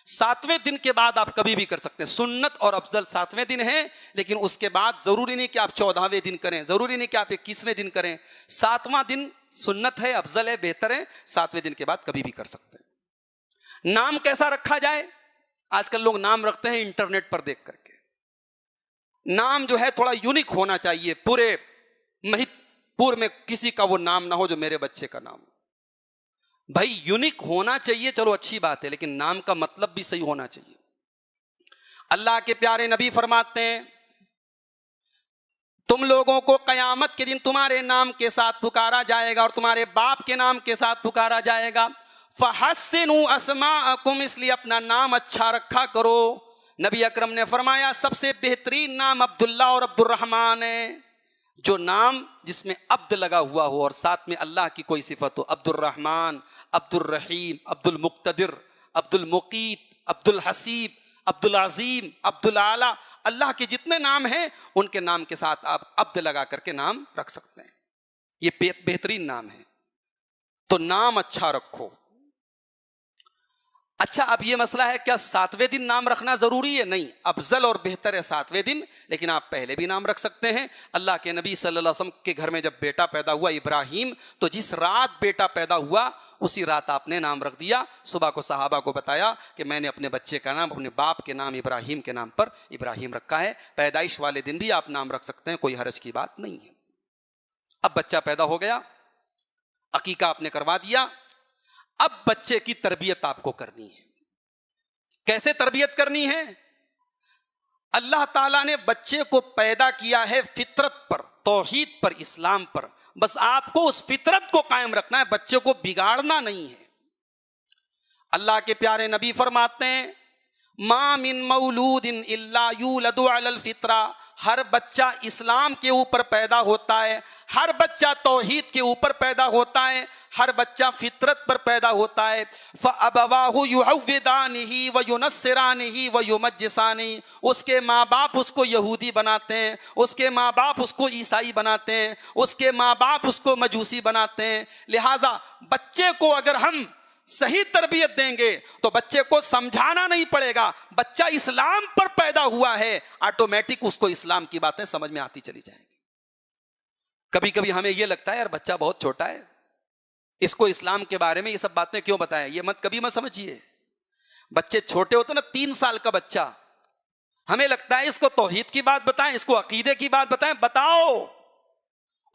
7ویں دن کے بعد آپ کبھی بھی کر سکتے ہیں. سنت اور افضل 7ویں دن ہے، لیکن اس کے بعد ضروری نہیں کہ آپ 14ویں دن کریں، ضروری نہیں کہ آپ 21ویں دن کریں. 7واں دن سنت ہے، افضل ہے، بہتر ہے. 7ویں دن کے بعد کبھی بھی کر سکتے ہیں. نام کیسا رکھا جائے؟ آج کل لوگ نام رکھتے ہیں انٹرنیٹ پر دیکھ کر کے. نام جو ہے تھوڑا یونیک ہونا چاہیے. پورے مہت پور میں کسی کا وہ نام نہ ہو جو میرے بچے کا نام ہو. بھائی یونیک ہونا چاہیے، چلو اچھی بات ہے، لیکن نام کا مطلب بھی صحیح ہونا چاہیے. اللہ کے پیارے نبی فرماتے ہیں تم لوگوں کو قیامت کے دن تمہارے نام کے ساتھ پکارا جائے گا اور تمہارے باپ کے نام کے ساتھ پکارا جائے گا. فَحَسِّنُوا أَسْمَاءَكُمْ، اس لیے اپنا نام اچھا رکھا کرو. نبی اکرم نے فرمایا سب سے بہترین نام عبداللہ اور عبد الرحمن ہے. جو نام جس میں عبد لگا ہوا ہو اور ساتھ میں اللہ کی کوئی صفت ہو. عبد الرحمن، عبد الرحیم، عبد المقتدر، عبد المقیت، عبد الحسیب، عبد العظیم، عبد العالی، اللہ کے جتنے نام ہیں ان کے نام کے ساتھ آپ عبد لگا کر کے نام رکھ سکتے ہیں. یہ بہترین نام ہے. تو نام اچھا رکھو. اچھا، اب یہ مسئلہ ہے کیا 7ویں دن نام رکھنا ضروری ہے؟ نہیں، افضل اور بہتر ہے 7ویں دن، لیکن آپ پہلے بھی نام رکھ سکتے ہیں. اللہ کے نبی صلی اللہ علیہ وسلم کے گھر میں جب بیٹا پیدا ہوا ابراہیم، تو جس رات بیٹا پیدا ہوا اسی رات آپ نے نام رکھ دیا. صبح کو صحابہ کو بتایا کہ میں نے اپنے بچے کا نام اپنے باپ کے نام ابراہیم کے نام پر ابراہیم رکھا ہے. پیدائش والے دن بھی آپ نام رکھ سکتے ہیں، کوئی حرج کی بات نہیں ہے. اب بچہ پیدا ہو گیا، عقیقہ آپ نے کروا دیا. اب بچے کی تربیت آپ کو کرنی ہے. کیسے تربیت کرنی ہے؟ اللہ تعالیٰ نے بچے کو پیدا کیا ہے فطرت پر، توحید پر، اسلام پر. بس آپ کو اس فطرت کو قائم رکھنا ہے، بچے کو بگاڑنا نہیں ہے. اللہ کے پیارے نبی فرماتے ہیں ما من مولود الا یولد علی الفطرہ، ہر بچہ اسلام کے اوپر پیدا ہوتا ہے، ہر بچہ توحید کے اوپر پیدا ہوتا ہے، ہر بچہ فطرت پر پیدا ہوتا ہے. فَأَبَوَاهُ يُعَوِّدَانِهِ وَيُنَصِّرَانِهِ وَيُمَجِّسَانِهِ، اس کے ماں باپ اس کو یہودی بناتے ہیں، اس کے ماں باپ اس کو عیسائی بناتے ہیں، اس کے ماں باپ اس کو مجوسی بناتے ہیں. لہٰذا بچے کو اگر ہم صحیح تربیت دیں گے تو بچے کو سمجھانا نہیں پڑے گا. بچہ اسلام پر پیدا ہوا ہے، آٹومیٹک اس کو اسلام کی باتیں سمجھ میں آتی چلی جائیں گی. کبھی کبھی ہمیں یہ لگتا ہے یار بچہ بہت چھوٹا ہے، اس کو اسلام کے بارے میں یہ سب باتیں کیوں بتائیں. یہ کبھی مت سمجھیے. بچے چھوٹے ہوتے نا، 3 سال کا بچہ، ہمیں لگتا ہے اس کو توحید کی بات بتائیں، اس کو عقیدے کی بات بتائیں. بتاؤ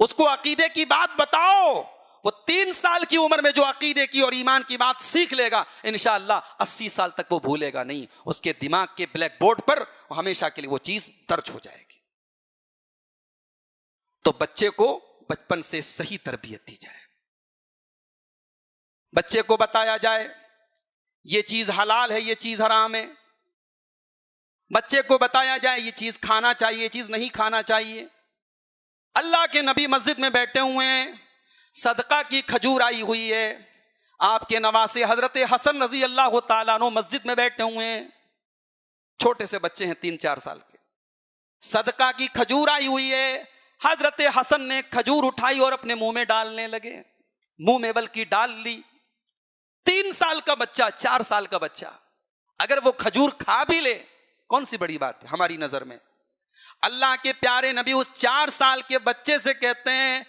اس کو عقیدے کی بات بتاؤ. وہ 3 سال کی عمر میں جو عقیدے کی اور ایمان کی بات سیکھ لے گا انشاءاللہ 80 سال تک وہ بھولے گا نہیں. اس کے دماغ کے بلیک بورڈ پر ہمیشہ کے لیے وہ چیز درج ہو جائے گی. تو بچے کو بچپن سے صحیح تربیت دی جائے. بچے کو بتایا جائے یہ چیز حلال ہے، یہ چیز حرام ہے. بچے کو بتایا جائے یہ چیز کھانا چاہیے، یہ چیز نہیں کھانا چاہیے. اللہ کے نبی مسجد میں بیٹھے ہوئے ہیں، صدقہ کی کھجور آئی ہوئی ہے. آپ کے نواسے حضرت حسن رضی اللہ تعالیٰ عنہ مسجد میں بیٹھے ہوئے ہیں، چھوٹے سے بچے ہیں 3-4 سال کے. صدقہ کی کھجور آئی ہوئی ہے. حضرت حسن نے کھجور اٹھائی اور اپنے منہ میں ڈالنے لگے. منہ میں بلکی ڈال لی. 3 سال کا بچہ، 4 سال کا بچہ اگر وہ کھجور کھا بھی لے کون سی بڑی بات ہے ہماری نظر میں. اللہ کے پیارے نبی اس 4 سال کے بچے سے کہتے ہیں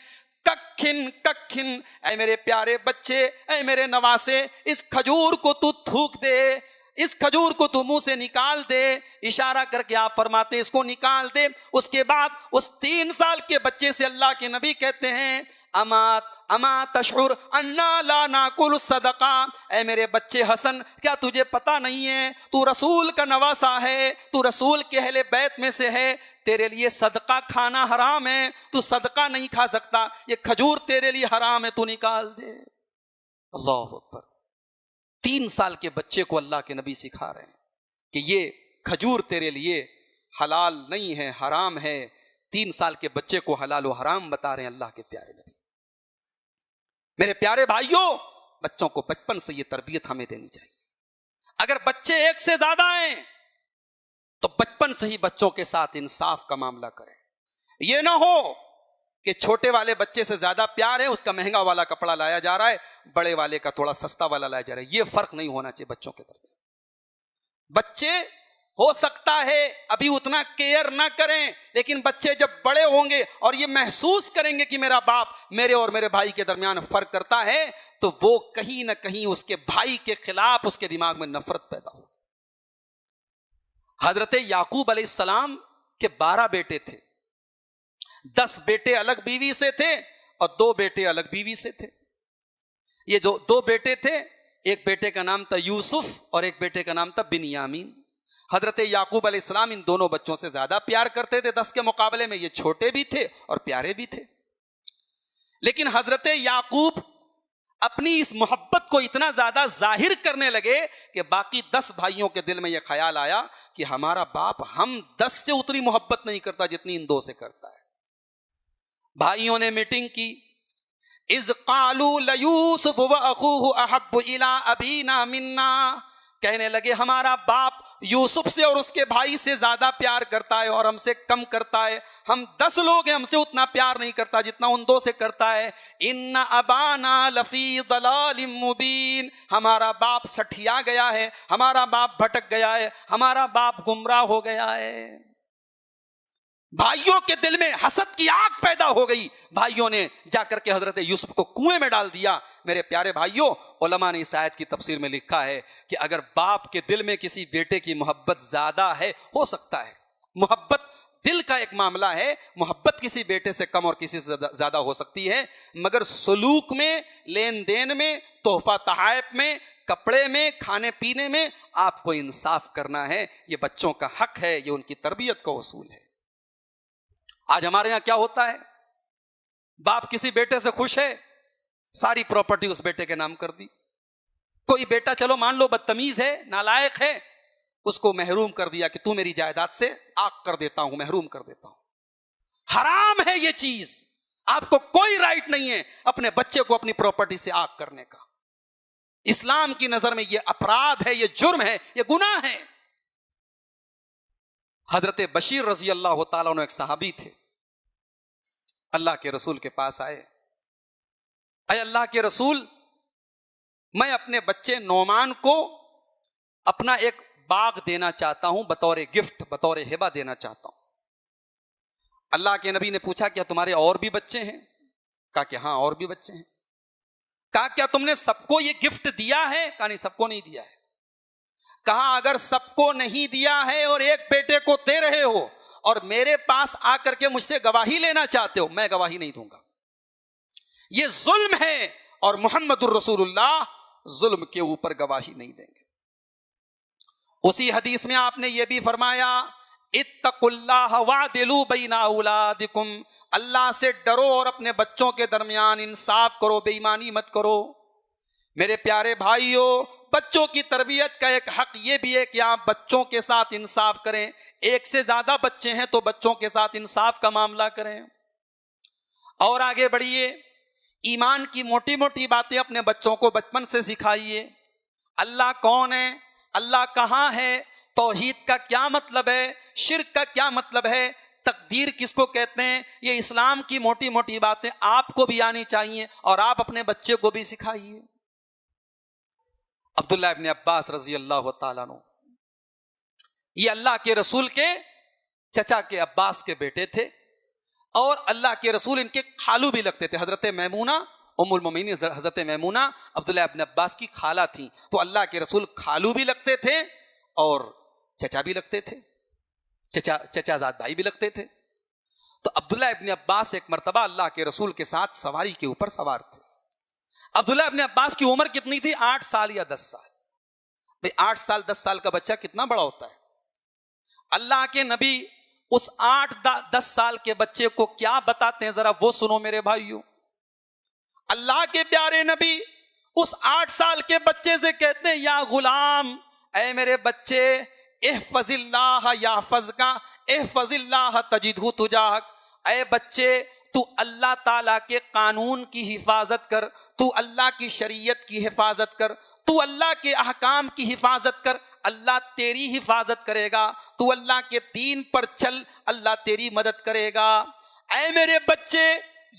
ککھن ککھن، اے میرے پیارے بچے، اے میرے نواسے، اس کھجور کو تو تھوک دے، اس کھجور کو تو منہ سے نکال دے. اشارہ کر کے آپ فرماتے ہیں اس کو نکال دے. اس کے بعد اس 3 سال کے بچے سے اللہ کے نبی کہتے ہیں اما تشعر انا لا ناکل الصدقہ، اے میرے بچے حسن، کیا تجھے پتا نہیں ہے تو رسول کا نواسا ہے، تو رسول کے اہل بیت میں سے ہے، تیرے لیے صدقہ کھانا حرام ہے، تو صدقہ نہیں کھا سکتا، یہ کھجور تیرے لیے حرام ہے، تو نکال دے. اللہ اکبر. 3 سال کے بچے کو اللہ کے نبی سکھا رہے ہیں کہ یہ کھجور تیرے لیے حلال نہیں ہے، حرام ہے. 3 سال کے بچے کو حلال و حرام بتا رہے ہیں اللہ کے پیارے نبی. میرے پیارے بھائیوں، بچوں کو بچپن سے یہ تربیت ہمیں دینی چاہیے. اگر بچے 1 سے زیادہ ہیں تو بچپن سے ہی بچوں کے ساتھ انصاف کا معاملہ کریں. یہ نہ ہو کہ چھوٹے والے بچے سے زیادہ پیار ہے، اس کا مہنگا والا کپڑا لایا جا رہا ہے، بڑے والے کا تھوڑا سستا والا لایا جا رہا ہے. یہ فرق نہیں ہونا چاہیے بچوں کے درمیان. بچے ہو سکتا ہے ابھی اتنا کیئر نہ کریں، لیکن بچے جب بڑے ہوں گے اور یہ محسوس کریں گے کہ میرا باپ میرے اور میرے بھائی کے درمیان فرق کرتا ہے، تو وہ کہیں نہ کہیں اس کے بھائی کے خلاف اس کے دماغ میں نفرت پیدا ہو. حضرت یعقوب علیہ السلام کے 12 بیٹے تھے. 10 بیٹے الگ بیوی سے تھے اور 2 بیٹے الگ بیوی سے تھے. یہ جو 2 بیٹے تھے، ایک بیٹے کا نام تھا یوسف اور ایک بیٹے کا نام تھا بنیامین. حضرت یعقوب علیہ السلام ان دونوں بچوں سے زیادہ پیار کرتے تھے. 10 کے مقابلے میں یہ چھوٹے بھی تھے اور پیارے بھی تھے. لیکن حضرت یعقوب اپنی اس محبت کو اتنا زیادہ ظاہر کرنے لگے کہ باقی 10 بھائیوں کے دل میں یہ خیال آیا کہ ہمارا باپ ہم 10 سے اتنی محبت نہیں کرتا جتنی ان 2 سے کرتا ہے. بھائیوں نے میٹنگ کی. اذ قالوا لیوسف واخوہ احب الی ابینا منا، کہنے لگے ہمارا باپ یوسف سے اور اس کے بھائی سے زیادہ پیار کرتا ہے اور ہم سے کم کرتا ہے. ہم 10 لوگ ہیں، ہم سے اتنا پیار نہیں کرتا جتنا ان 2 سے کرتا ہے. ان ابانا لفی ضلال مبین، ہمارا باپ سٹھیا گیا ہے، ہمارا باپ بھٹک گیا ہے، ہمارا باپ گمراہ ہو گیا ہے. بھائیوں کے دل میں حسد کی آگ پیدا ہو گئی. بھائیوں نے جا کر کے حضرت یوسف کو کنویں میں ڈال دیا. میرے پیارے بھائیوں، علماء نے اس آیت کی تفسیر میں لکھا ہے کہ اگر باپ کے دل میں کسی بیٹے کی محبت زیادہ ہے، ہو سکتا ہے، محبت دل کا ایک معاملہ ہے، محبت کسی بیٹے سے کم اور کسی سے زیادہ ہو سکتی ہے، مگر سلوک میں، لین دین میں، تحفہ تحائف میں، کپڑے میں، کھانے پینے میں آپ کو انصاف کرنا ہے. یہ بچوں کا حق ہے، یہ ان کی تربیت کا اصول ہے. آج ہمارے یہاں کیا ہوتا ہے، باپ کسی بیٹے سے خوش ہے، ساری پراپرٹی اس بیٹے کے نام کر دی. کوئی بیٹا چلو مان لو بدتمیز ہے، نالائق ہے، اس کو محروم کر دیا کہ تو میری جائیداد سے آگ کر دیتا ہوں، محروم کر دیتا ہوں. حرام ہے یہ چیز. آپ کو کوئی رائٹ نہیں ہے اپنے بچے کو اپنی پراپرٹی سے آگ کرنے کا. اسلام کی نظر میں یہ اپرادھ ہے، یہ جرم ہے، یہ گناہ ہے. حضرت بشیر رضی اللہ تعالیٰ عنہ ایک صحابی تھے، اللہ کے رسول کے پاس آئے. اے اللہ کے رسول، میں اپنے بچے نعمان کو اپنا ایک باغ دینا چاہتا ہوں، بطور گفٹ، بطور ہبہ دینا چاہتا ہوں. اللہ کے نبی نے پوچھا کیا تمہارے اور بھی بچے ہیں؟ کہا کہ ہاں اور بھی بچے ہیں. کہا کیا تم نے سب کو یہ گفٹ دیا ہے؟ کہا نہیں، سب کو نہیں دیا ہے. کہا اگر سب کو نہیں دیا ہے اور ایک بیٹے کو دے رہے ہو اور میرے پاس آ کر کے مجھ سے گواہی لینا چاہتے ہو، میں گواہی نہیں دوں گا. یہ ظلم ہے اور محمد الرسول اللہ ظلم کے اوپر گواہی نہیں دیں گے. اسی حدیث میں آپ نے یہ بھی فرمایا اتقوا اللہ وعدلوا بین اولادکم، اللہ سے ڈرو اور اپنے بچوں کے درمیان انصاف کرو، بے ایمانی مت کرو. میرے پیارے بھائیوں، بچوں کی تربیت کا ایک حق یہ بھی ہے کہ آپ بچوں کے ساتھ انصاف کریں. 1 سے زیادہ بچے ہیں تو بچوں کے ساتھ انصاف کا معاملہ کریں. اور آگے بڑھیے، ایمان کی موٹی موٹی باتیں اپنے بچوں کو بچپن سے سکھائیے. اللہ کون ہے، اللہ کہاں ہے، توحید کا کیا مطلب ہے، شرک کا کیا مطلب ہے، تقدیر کس کو کہتے ہیں، یہ اسلام کی موٹی موٹی باتیں آپ کو بھی آنی چاہیے اور آپ اپنے بچے کو بھی سکھائیے۔ عبداللہ ابن عباس رضی اللہ تعالیٰ عنہ یہ اللہ کے رسول کے چچا کے عباس کے بیٹے تھے، اور اللہ کے رسول ان کے خالو بھی لگتے تھے۔ حضرت میمونہ ام المومنین حضرت میمونہ عبداللہ ابن عباس کی خالہ تھیں، تو اللہ کے رسول خالو بھی لگتے تھے اور چچا بھی لگتے تھے، چچا زاد بھائی بھی لگتے تھے۔ تو عبداللہ ابن عباس ایک مرتبہ اللہ کے رسول کے ساتھ سواری کے اوپر سوار تھے۔ عبداللہ ابن عباس کی عمر کتنی تھی؟ 8 سال یا 10 سال۔ بھئی 8 سال 10 سال کا بچہ کتنا بڑا ہوتا ہے؟ اللہ کے نبی اس 8-10 سال کے بچے کو کیا بتاتے ہیں ذرا وہ سنو میرے بھائیوں۔ اللہ کے پیارے نبی اس 8 سال کے بچے سے کہتے ہیں یا غلام، اے میرے بچے، احفظ اللہ یحفظک احفظ اللہ تجدہ تجاہک، اے بچے تو اللہ تعالیٰ کے قانون کی حفاظت کر، تو اللہ کی شریعت کی حفاظت کر، تو اللہ کے احکام کی حفاظت کر، اللہ تیری حفاظت کرے گا، تو اللہ کے دین پر چل، اللہ تیری مدد کرے گا۔ اے میرے بچے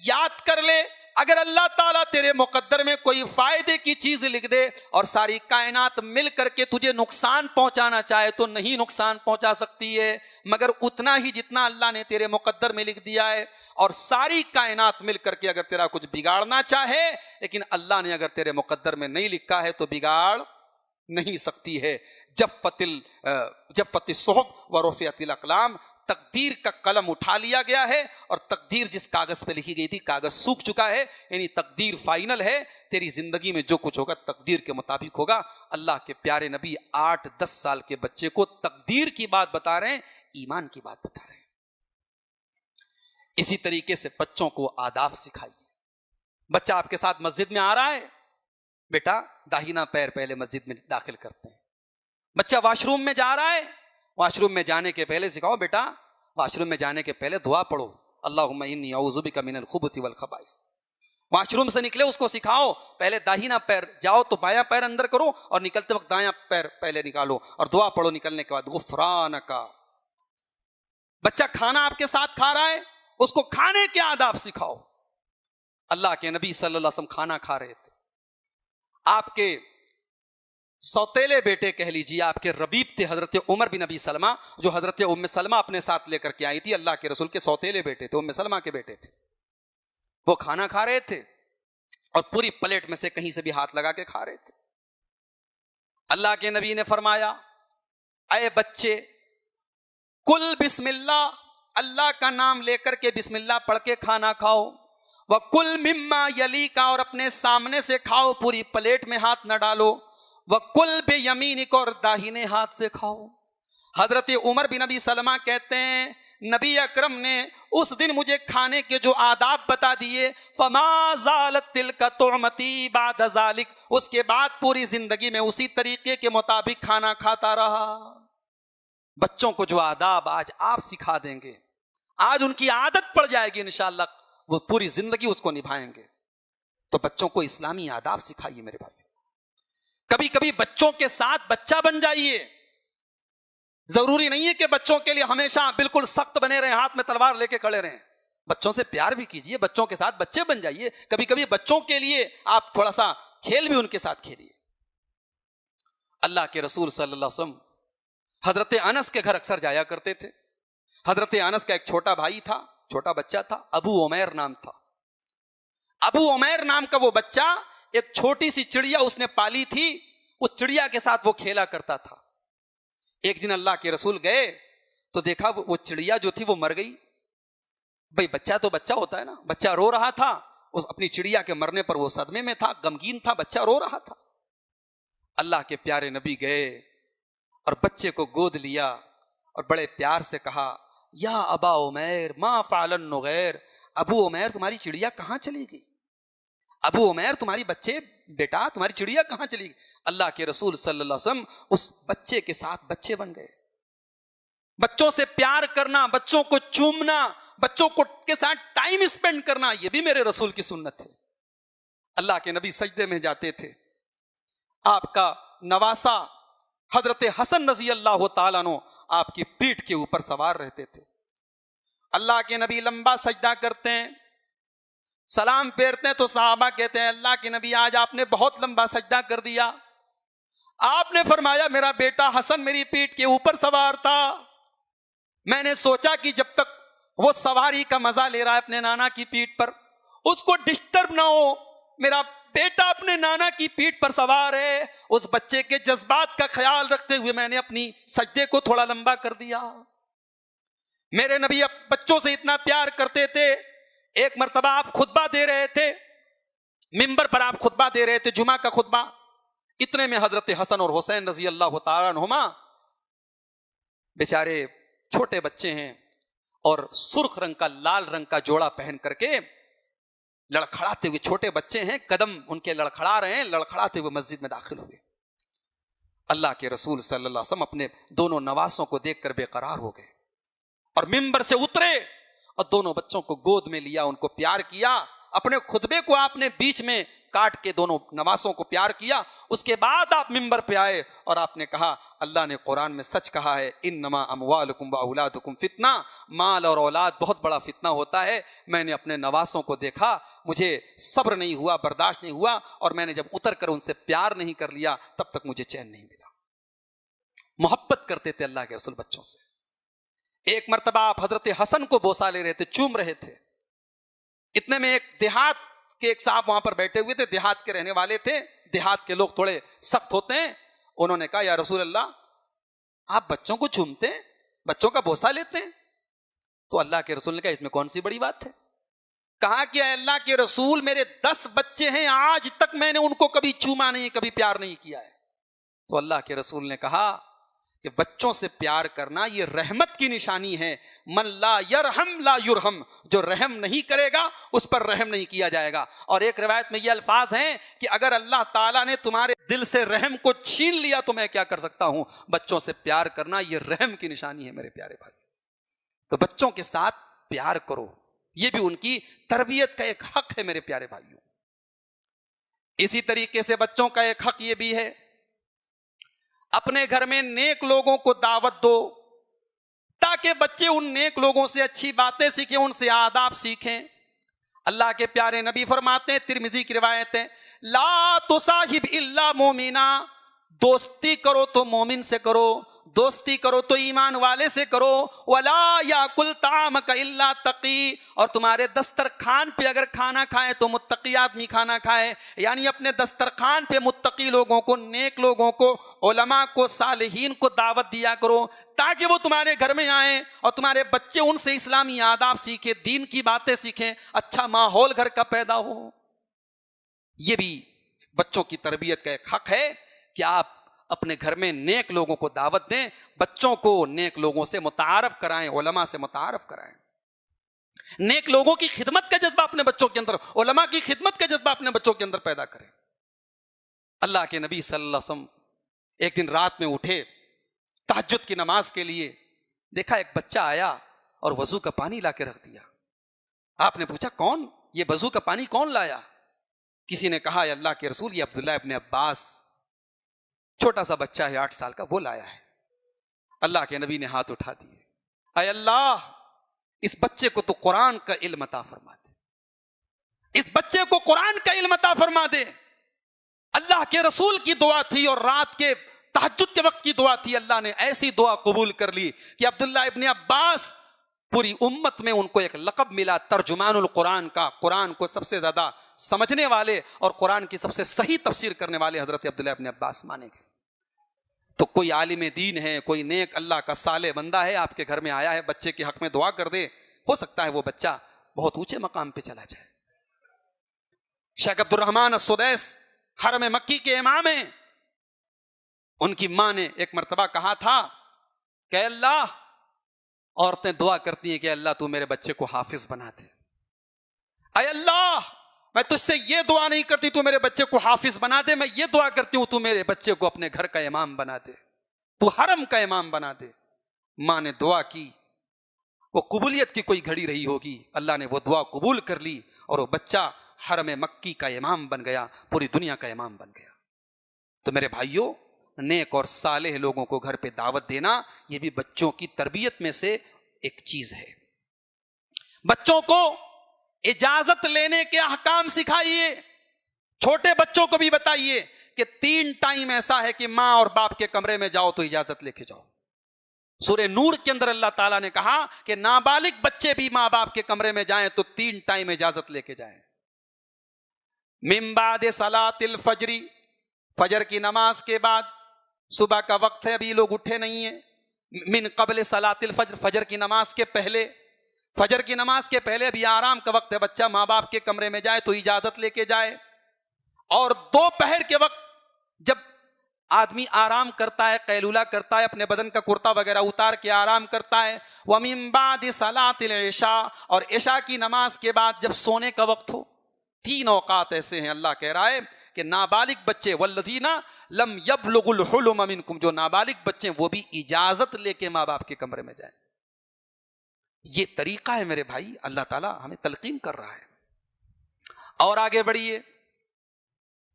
یاد کر لے، اگر اللہ تعالیٰ تیرے مقدر میں کوئی فائدے کی چیز لکھ دے اور ساری کائنات مل کر کے تجھے نقصان پہنچانا چاہے تو نہیں نقصان پہنچا سکتی ہے مگر اتنا ہی جتنا اللہ نے تیرے مقدر میں لکھ دیا ہے، اور ساری کائنات مل کر کے اگر تیرا کچھ بگاڑنا چاہے لیکن اللہ نے اگر تیرے مقدر میں نہیں لکھا ہے تو بگاڑ نہیں سکتی ہے۔ جفت الصحف ورفعت الاقلام، تقدیر کا قلم اٹھا لیا گیا ہے اور تقدیر جس کاغذ پہ لکھی گئی تھی کاغذ سوکھ چکا ہے، یعنی تقدیر فائنل ہے، تیری زندگی میں جو کچھ ہوگا تقدیر کے مطابق ہوگا۔ اللہ کے پیارے نبی 8-10 سال کے بچے کو تقدیر کی بات بتا رہے ہیں، ایمان کی بات بتا رہے ہیں۔ اسی طریقے سے بچوں کو آداب سکھائیے۔ بچہ آپ کے ساتھ مسجد میں آ رہا ہے، بیٹا داہنا پیر پہلے مسجد میں داخل کرتے ہیں۔ بچہ واش روم میں جا رہا ہے، واش روم میں جانے کے پہلے سکھاؤ بیٹا واش روم میں جانے کے پہلے دعا پڑھو، اللہم انی اعوذ بک من الخبث والخبائث۔ واش روم سے نکلے اس کو سکھاؤ پہلے داہنا پیر جاؤ تو بایاں پیر اندر کرو اور نکلتے وقت دایاں پیر پہلے نکالو اور دعا پڑھو نکلنے کے بعد غفرانک۔ بچہ کھانا آپ کے ساتھ کھا رہا ہے، اس کو کھانے کے آداب سکھاؤ۔ اللہ کے نبی صلی اللہ علیہ وسلم کھانا کھا رہے تھے، آپ کے سوتیلے بیٹے کہہ لیجیے، آپ کے ربیب تھے حضرت عمر بن ابی سلمہ، جو حضرت ام سلمہ اپنے ساتھ لے کر کے آئی تھی، اللہ کے رسول کے سوتیلے بیٹے تھے، ام سلمہ کے بیٹے تھے۔ وہ کھانا کھا رہے تھے اور پوری پلیٹ میں سے کہیں سے بھی ہاتھ لگا کے کھا رہے تھے۔ اللہ کے نبی نے فرمایا اے بچے کل بسم اللہ، اللہ کا نام لے کر کے بسم اللہ پڑھ کے کھانا کھاؤ، وَكُلْ مِمَّا يَلِيكَ، اور اپنے سامنے سے کھاؤ، پوری پلیٹ میں ہاتھ نہ ڈالو، وَكُلْ بِيَمِينِكَ، اور داہنے ہاتھ سے کھاؤ۔ حضرت عمر بن ابی سلمہ کہتے ہیں نبی اکرم نے اس دن مجھے کھانے کے جو آداب بتا دیے، فَمَا زَالَتْ تِلْكَ طُعْمَتِي بَعْدَ ذَلِكَ، اس کے بعد پوری زندگی میں اسی طریقے کے مطابق کھانا کھاتا رہا۔ بچوں کو جو آداب آج آپ سکھا دیں گے، آج ان کی عادت پڑ جائے گی انشاءاللہ، وہ پوری زندگی اس کو نبھائیں گے۔ تو بچوں کو اسلامی آداب سکھائیے میرے بھائی۔ کبھی کبھی بچوں کے ساتھ بچہ بن جائیے، ضروری نہیں ہے کہ بچوں کے لیے ہمیشہ بالکل سخت بنے رہیں، ہاتھ میں تلوار لے کے کھڑے رہیں۔ بچوں سے پیار بھی کیجیے، بچوں کے ساتھ بچے بن جائیے، کبھی کبھی بچوں کے لیے آپ تھوڑا سا کھیل بھی ان کے ساتھ کھیلیے۔ اللہ کے رسول صلی اللہ علیہ وسلم حضرت انس کے گھر اکثر جایا کرتے تھے۔ حضرت انس کا ایک چھوٹا بھائی تھا، چھوٹا بچہ تھا، ابو عمیر نام تھا۔ ابو عمیر نام کا وہ بچہ ایک چھوٹی سی چڑیا اس نے پالی تھی، اس چڑیا کے ساتھ وہ کھیلا کرتا تھا۔ ایک دن اللہ کے رسول گئے تو دیکھا وہ چڑیا جو تھی وہ مر گئی۔ بھئی بچہ تو بچہ ہوتا ہے نا، بچہ رو رہا تھا، اس اپنی چڑیا کے مرنے پر وہ صدمے میں تھا، غمگین تھا، بچہ رو رہا تھا۔ اللہ کے پیارے نبی گئے اور بچے کو گود لیا اور بڑے پیار سے کہا یا ابا عمیر ما فعل النغیر، ابو عمیر تمہاری چڑیا کہاں چلی گئی؟ ابو عمیر تمہاری بچے بیٹا تمہاری چڑیا کہاں چلی گئی؟ اللہ کے رسول صلی اللہ علیہ وسلم اس بچے کے ساتھ بچے بن گئے۔ بچوں سے پیار کرنا، بچوں کو چومنا، بچوں کو کے ساتھ ٹائم اسپینڈ کرنا، یہ بھی میرے رسول کی سنت ہے۔ اللہ کے نبی سجدے میں جاتے تھے، آپ کا نواسا حضرت حسن رضی اللہ تعالیٰ عنہ آپ کی پیٹھ کے اوپر سوار رہتے تھے۔ اللہ کے نبی لمبا سجدہ کرتے ہیں، سلام پھیرتے ہیں تو صحابہ کہتے ہیں اللہ کے نبی آج آپ نے بہت لمبا سجدہ کر دیا۔ آپ نے فرمایا میرا بیٹا حسن میری پیٹھ کے اوپر سوار تھا، میں نے سوچا کہ جب تک وہ سواری کا مزہ لے رہا ہے اپنے نانا کی پیٹھ پر، اس کو ڈسٹرب نہ ہو، میرا بیٹا اپنے نانا کی پیٹھ پر سوار ہے، اس بچے کے جذبات کا خیال رکھتے ہوئے میں نے اپنی سجدے کو تھوڑا لمبا کر دیا۔ میرے نبی بچوں سے اتنا پیار کرتے تھے، ایک مرتبہ آپ خطبہ دے رہے تھے، منبر پر آپ خطبہ دے رہے تھے، جمعہ کا خطبہ، اتنے میں حضرت حسن اور حسین رضی اللہ تعالیٰ عنہما، بیچارے چھوٹے بچے ہیں اور سرخ رنگ کا لال رنگ کا جوڑا پہن کر کے لڑکھڑاتے ہوئے، چھوٹے بچے ہیں، قدم ان کے لڑکھڑا رہے ہیں، لڑکھڑاتے ہوئے مسجد میں داخل ہوئے۔ اللہ کے رسول صلی اللہ علیہ وسلم اپنے دونوں نواسوں کو دیکھ کر بے قرار ہو گئے اور منبر سے اترے اور دونوں بچوں کو گود میں لیا، ان کو پیار کیا، اپنے خطبے کو آپ نے بیچ میں کاٹ کے دونوں نواسوں کو پیار کیا۔ اس کے بعد آپ منبر پہ آئے اور آپ نے کہا اللہ نے قرآن میں سچ کہا ہے انما اموالکم واولادکم فتنہ، مال اور اولاد بہت بڑا فتنہ ہوتا ہے۔ میں نے اپنے نواسوں کو دیکھا، مجھے صبر نہیں ہوا، برداشت نہیں ہوا، اور میں نے جب اتر کر ان سے پیار نہیں کر لیا تب تک مجھے چین نہیں ملا۔ محبت کرتے تھے اللہ کے رسول بچوں سے۔ ایک مرتبہ آپ حضرت حسن کو بوسہ لے رہے تھے، چوم رہے تھے، اتنے میں ایک دیہات کہ ایک صاحب وہاں پر بیٹھے ہوئے تھے، دیہات کے رہنے والے تھے، دیہات کے لوگ تھوڑے سخت ہوتے ہیں، انہوں نے کہا یا رسول اللہ آپ بچوں کو چومتے ہیں، بچوں کا بوسہ لیتے ہیں؟ تو اللہ کے رسول نے کہا اس میں کون سی بڑی بات ہے؟ کہا کہ اے اللہ کے رسول میرے 10 بچے ہیں، آج تک میں نے ان کو کبھی چوما نہیں، کبھی پیار نہیں کیا ہے۔ تو اللہ کے رسول نے کہا کہ بچوں سے پیار کرنا یہ رحمت کی نشانی ہے، من لا یرحم لا یرحم، جو رحم نہیں کرے گا اس پر رحم نہیں کیا جائے گا۔ اور ایک روایت میں یہ الفاظ ہیں کہ اگر اللہ تعالیٰ نے تمہارے دل سے رحم کو چھین لیا تو میں کیا کر سکتا ہوں؟ بچوں سے پیار کرنا یہ رحم کی نشانی ہے میرے پیارے بھائی۔ تو بچوں کے ساتھ پیار کرو، یہ بھی ان کی تربیت کا ایک حق ہے میرے پیارے بھائیوں۔ اسی طریقے سے بچوں کا ایک حق یہ بھی ہے اپنے گھر میں نیک لوگوں کو دعوت دو تاکہ بچے ان نیک لوگوں سے اچھی باتیں سیکھیں، ان سے آداب سیکھیں۔ اللہ کے پیارے نبی فرماتے ہیں، ترمذی کی روایت ہے، لا تصاحب الا مومنا، دوستی کرو تو مومن سے کرو، دوستی کرو تو ایمان والے سے کرو، ولا یاکل طعامک الا تقی، اور تمہارے دسترخوان پہ اگر کھانا کھائے تو متقی آدمی کھانا کھائے، یعنی اپنے دسترخوان پہ متقی لوگوں کو، نیک لوگوں کو، علماء کو، صالحین کو دعوت دیا کرو تاکہ وہ تمہارے گھر میں آئیں اور تمہارے بچے ان سے اسلامی آداب سیکھیں، دین کی باتیں سیکھیں، اچھا ماحول گھر کا پیدا ہو۔ یہ بھی بچوں کی تربیت کا ایک حق ہے کہ آپ اپنے گھر میں نیک لوگوں کو دعوت دیں، بچوں کو نیک لوگوں سے متعارف کرائیں، علماء سے متعارف کرائیں، نیک لوگوں کی خدمت کا جذبہ اپنے بچوں کے اندر، علماء کی خدمت کا جذبہ اپنے بچوں کے اندر پیدا کریں۔ اللہ کے نبی صلی اللہ علیہ وسلم ایک دن رات میں اٹھے تہجد کی نماز کے لیے، دیکھا ایک بچہ آیا اور وضو کا پانی لا کے رکھ دیا۔ آپ نے پوچھا کون؟ یہ وضو کا پانی کون لایا؟ کسی نے کہا یا اللہ کے رسول یہ عبداللہ ابن عباس، چھوٹا سا بچہ ہے 8 سال کا، وہ لایا ہے۔ اللہ کے نبی نے ہاتھ اٹھا دیے، اے اللہ اس بچے کو تو قرآن کا علم عطا فرما دے، اس بچے کو قرآن کا علم عطا فرما دے۔ اللہ کے رسول کی دعا تھی اور رات کے تہجد کے وقت کی دعا تھی، اللہ نے ایسی دعا قبول کر لی کہ عبداللہ ابن عباس پوری امت میں ان کو ایک لقب ملا ترجمان القرآن کا، قرآن کو سب سے زیادہ سمجھنے والے اور قرآن کی سب سے صحیح تفسیر کرنے والے حضرت عبداللہ ابن عباس مانے گئے۔ تو کوئی عالم دین ہے، کوئی نیک اللہ کا صالح بندہ ہے، آپ کے گھر میں آیا ہے، بچے کے حق میں دعا کر دے، ہو سکتا ہے وہ بچہ بہت اونچے مقام پہ چلا جائے۔ شیخ عبد الرحمن السدیس حرم مکی کے امام ہیں، ان کی ماں نے ایک مرتبہ کہا تھا کہ اللہ، عورتیں دعا کرتی ہیں کہ اللہ تو میرے بچے کو حافظ بنا دے، اے اللہ میں تجھ سے یہ دعا نہیں کرتی تو میرے بچے کو حافظ بنا دے، میں یہ دعا کرتی ہوں تو میرے بچے کو اپنے گھر کا امام بنا دے، تو حرم کا امام بنا دے۔ ماں نے دعا کی، وہ قبولیت کی کوئی گھڑی رہی ہوگی، اللہ نے وہ دعا قبول کر لی اور وہ بچہ حرم مکی کا امام بن گیا، پوری دنیا کا امام بن گیا۔ تو میرے بھائیوں، نیک اور صالح لوگوں کو گھر پہ دعوت دینا یہ بھی بچوں کی تربیت میں سے ایک چیز ہے۔ بچوں کو اجازت لینے کے احکام سکھائیے. چھوٹے بچوں کو بھی بتائیے کہ 3 ٹائم ایسا ہے کہ ماں اور باپ کے کمرے میں جاؤ تو اجازت لے کے جاؤ. سورہ نور کے اندر اللہ تعالیٰ نے کہا کہ نابالغ بچے بھی ماں باپ کے کمرے میں جائیں تو 3 ٹائم اجازت لے کے جائیں. من بعد صلاۃ الفجر، فجر کی نماز کے بعد. صبح کا وقت ہے، ابھی لوگ اٹھے نہیں ہیں. من قبل صلاۃ الفجر، فجر کی نماز کے پہلے. فجر کی نماز کے پہلے ابھی آرام کا وقت ہے، بچہ ماں باپ کے کمرے میں جائے تو اجازت لے کے جائے. اور دوپہر کے وقت جب آدمی آرام کرتا ہے، قیلولہ کرتا ہے، اپنے بدن کا کرتا وغیرہ اتار کے آرام کرتا ہے. وَمِن بَعْدِ صَلَاةِ الْعِشَاءِ، اور عشاء کی نماز کے بعد جب سونے کا وقت ہو. 3 اوقات ایسے ہیں اللہ کہہ رہا ہے کہ نابالغ بچے وَالَّذِينَ لَمْ يَبْلُغُوا الْحُلُمَ مِنْكُمْ، جو نابالغ بچے وہ بھی اجازت لے کے ماں باپ کے کمرے میں جائیں. یہ طریقہ ہے میرے بھائی، اللہ تعالیٰ ہمیں تلقین کر رہا ہے. اور آگے بڑھیے.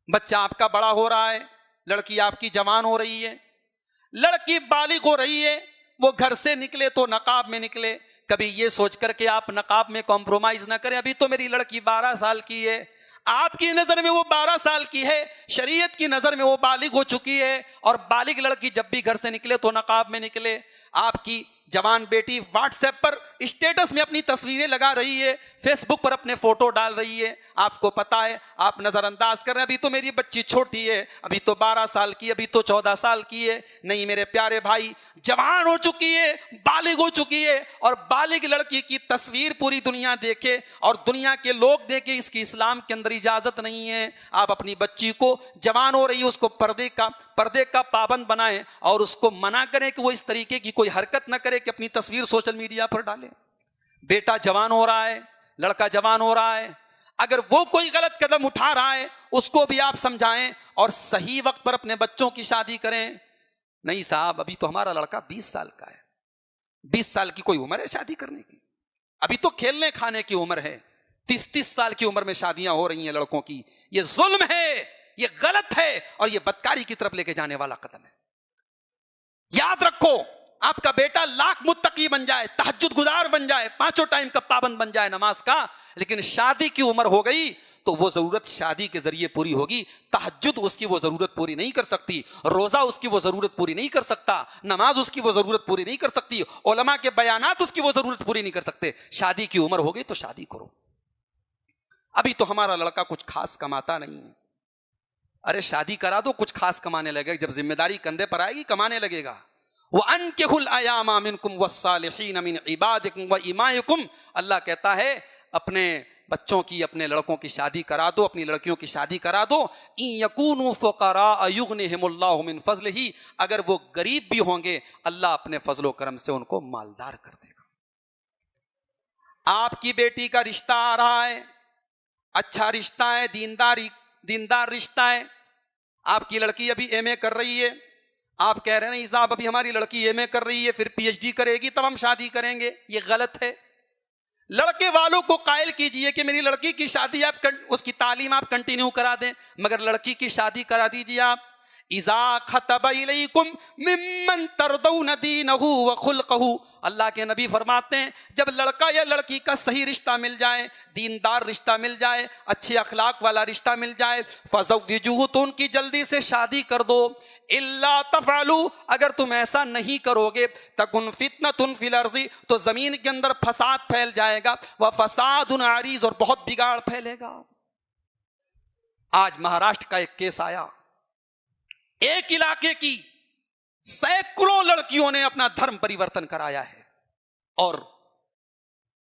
بچہ آپ کا بڑا ہو رہا ہے، لڑکی آپ کی جوان ہو رہی ہے، لڑکی بالغ ہو رہی ہے. وہ گھر سے نکلے تو نقاب میں نکلے. کبھی یہ سوچ کر کے آپ نقاب میں کمپرومائز نہ کریں. ابھی تو میری لڑکی 12 سال کی ہے، آپ کی نظر میں وہ 12 سال کی ہے، شریعت کی نظر میں وہ بالغ ہو چکی ہے. اور بالغ لڑکی جب بھی گھر سے نکلے تو نقاب میں نکلے. آپ کی جوان بیٹی واٹس ایپ پر اسٹیٹس میں اپنی تصویریں لگا رہی ہے، فیس بک پر اپنے فوٹو ڈال رہی ہے. آپ کو پتا ہے، آپ نظر انداز کر رہے ہیں ابھی تو میری بچی چھوٹی ہے، ابھی تو 12 سال کی، ابھی تو 14 سال کی ہے. نہیں میرے پیارے بھائی، جوان ہو چکی ہے، بالغ ہو چکی ہے. اور بالغ لڑکی کی تصویر پوری دنیا دیکھے اور دنیا کے لوگ دیکھے، اس کی اسلام کے اندر اجازت نہیں ہے. آپ اپنی بچی کو، جوان ہو رہی ہے، اس کو پردے کا پابند بنائیں اور اس کو منع کریں کہ وہ اس طریقے کی کوئی حرکت نہ کرے کہ اپنی تصویر سوشل میڈیا پر ڈالے. بیٹا جوان ہو رہا ہے، لڑکا جوان ہو رہا ہے، اگر وہ کوئی غلط قدم اٹھا رہا ہے اس کو بھی آپ سمجھائیں اور صحیح وقت پر اپنے بچوں کی شادی کریں. نہیں صاحب، ابھی تو ہمارا لڑکا 20 سال کا ہے. 20 سال کی کوئی عمر ہے شادی کرنے کی؟ ابھی تو کھیلنے کھانے کی عمر ہے. 30 سال کی عمر میں شادیاں ہو رہی ہیں لڑکوں کی. یہ ظلم ہے، یہ غلط ہے اور یہ بدکاری کی طرف لے کے جانے والا قدم ہے. یاد رکھو، آپ کا بیٹا لاکھ متقی بن جائے، تہجد گزار بن جائے، 5 ٹائم کا پابند بن جائے نماز کا، لیکن شادی کی عمر ہو گئی تو وہ ضرورت شادی کے ذریعے پوری ہوگی. تہجد اس کی وہ ضرورت پوری نہیں کر سکتی، روزہ اس کی وہ ضرورت پوری نہیں کر سکتا، نماز اس کی وہ ضرورت پوری نہیں کر سکتی، علماء کے بیانات اس کی وہ ضرورت پوری نہیں کر سکتے. شادی کی عمر ہو گئی تو شادی کرو. ابھی تو ہمارا لڑکا کچھ خاص کماتا نہیں ہے. ارے شادی کرا دو، کچھ خاص کمانے لگے گا. جب ذمہ داری کندھے پر آئے گی کمانے لگے گا. وَأَنكِحُوا الْأَيَامَ مِنكُمْ وَالصَّالِحِينَ مِنْ عِبَادِكُمْ وَإِمَائِكُمْ. اللہ کہتا ہے اپنے بچوں کی، اپنے لڑکوں کی شادی کرا دو، اپنی لڑکیوں کی شادی کرا دو. إِن يَكُونُوا فُقَرَاءَ يُغْنِهِمُ اللَّهُ مِنْ فَضْلِهِ. اگر وہ غریب بھی ہوں گے اللہ اپنے فضل و کرم سے ان کو مالدار کر دے گا. آپ کی بیٹی کا رشتہ آ رہا ہے، اچھا رشتہ ہے، دیندار رشتہ ہے. آپ کی لڑکی ابھی ایم اے کر رہی ہے، آپ کہہ رہے ہیں نہیں صاحب ابھی ہماری لڑکی ایم اے کر رہی ہے، پھر پی ایچ ڈی کرے گی تب ہم شادی کریں گے. یہ غلط ہے. لڑکے والوں کو قائل کیجئے کہ میری لڑکی کی شادی آپ اس کی تعلیم آپ کنٹینیو کرا دیں، مگر لڑکی کی شادی کرا دیجئے آپ. اِذَا خَطَبَ إِلَيْكُمْ مِمَّنْ تَرْضَوْنَ دِينَهُ وَخُلْقَهُ. اللہ کے نبی فرماتے ہیں جب لڑکا یا لڑکی کا صحیح رشتہ مل جائے، دیندار رشتہ مل جائے، اچھے اخلاق والا رشتہ مل جائے، فَزَوِّجُوهُ، تو ان کی جلدی سے شادی کر دو. إِلَّا تَفْعَلُوا، اگر تم ایسا نہیں کرو گے، تَكُنْ فِتْنَةٌ فِي الْأَرْضِ، تو زمین کے اندر فساد پھیل جائے گا، وَفَسَادٌ عَرِيضٌ، اور بہت بگاڑ پھیلے گا. آج مہاراشٹر کا ایک کیس آیا، ایک علاقے کی سینکڑوں لڑکیوں نے اپنا دھرم پریورتن کرایا ہے اور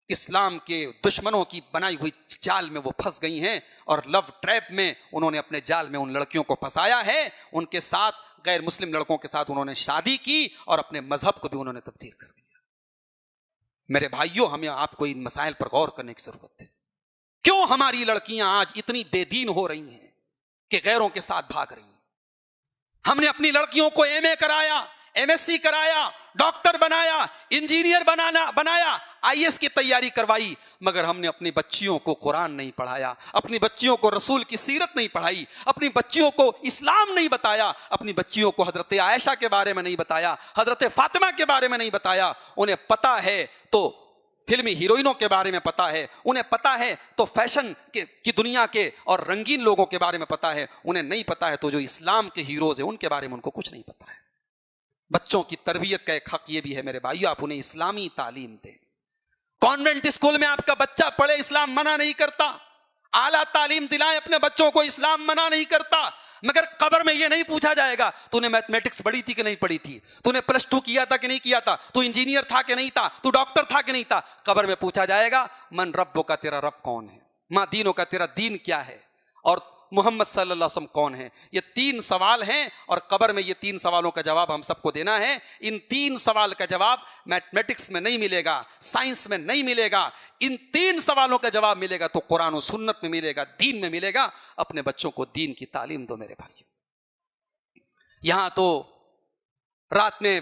اسلام کے دشمنوں کی بنائی ہوئی جال میں وہ پھنس گئی ہیں اور لو ٹریپ میں انہوں نے اپنے جال میں ان لڑکیوں کو پھنسایا ہے. ان کے ساتھ غیر مسلم لڑکوں کے ساتھ انہوں نے شادی کی اور اپنے مذہب کو بھی انہوں نے تبدیل کر دیا. میرے بھائیوں، ہمیں آپ کو ان مسائل پر غور کرنے کی ضرورت ہے. کیوں ہماری لڑکیاں آج اتنی بے دین ہو رہی ہیں کہ غیروں کے ساتھ بھاگ رہی ہیں؟ ہم نے اپنی لڑکیوں کو ایم اے کرایا، ایم ایس سی کرایا، ڈاکٹر بنایا، انجینئر بنایا، آئی ایس کی تیاری کروائی، مگر ہم نے اپنی بچیوں کو قرآن نہیں پڑھایا، اپنی بچیوں کو رسول کی سیرت نہیں پڑھائی، اپنی بچیوں کو اسلام نہیں بتایا، اپنی بچیوں کو حضرت عائشہ کے بارے میں نہیں بتایا، حضرت فاطمہ کے بارے میں نہیں بتایا. انہیں پتا ہے تو فلمی ہیروئنوں کے بارے میں پتا ہے، انہیں پتا ہے تو فیشن کی دنیا کے اور رنگین لوگوں کے بارے میں پتا ہے، انہیں نہیں پتا ہے تو جو اسلام کے ہیروز ہیں ان کے بارے میں ان کو کچھ نہیں پتا ہے۔ بچوں کی تربیت کا ایک حق یہ بھی ہے میرے بھائیو، آپ انہیں اسلامی تعلیم دیں۔ کانوینٹ اسکول میں آپ کا بچہ پڑھے، اسلام منع نہیں کرتا، اعلیٰ تعلیم دلائیں اپنے بچوں کو، اسلام منع نہیں کرتا، مگر قبر میں یہ نہیں پوچھا جائے گا تو نے میتھمیٹکس پڑھی تھی کہ نہیں پڑھی تھی، تو نے پلس 2 کیا تھا کہ نہیں کیا تھا، تو انجینئر تھا کہ نہیں تھا، تو ڈاکٹر تھا کہ نہیں تھا۔ قبر میں پوچھا جائے گا من ربو کا، تیرا رب کون ہے، ماں دینوں کا، تیرا دین کیا ہے، اور محمد صلی اللہ علیہ وسلم کون ہے۔ یہ 3 سوال ہیں اور قبر میں یہ 3 سوالوں کا جواب ہم سب کو دینا ہے۔ ان 3 سوال کا جواب میتھمیٹکس میں نہیں ملے گا، سائنس میں نہیں ملے گا، ان 3 سوالوں کا جواب ملے گا تو قرآن و سنت میں ملے گا، دین میں ملے گا۔ اپنے بچوں کو دین کی تعلیم دو میرے بھائی۔ یہاں تو رات میں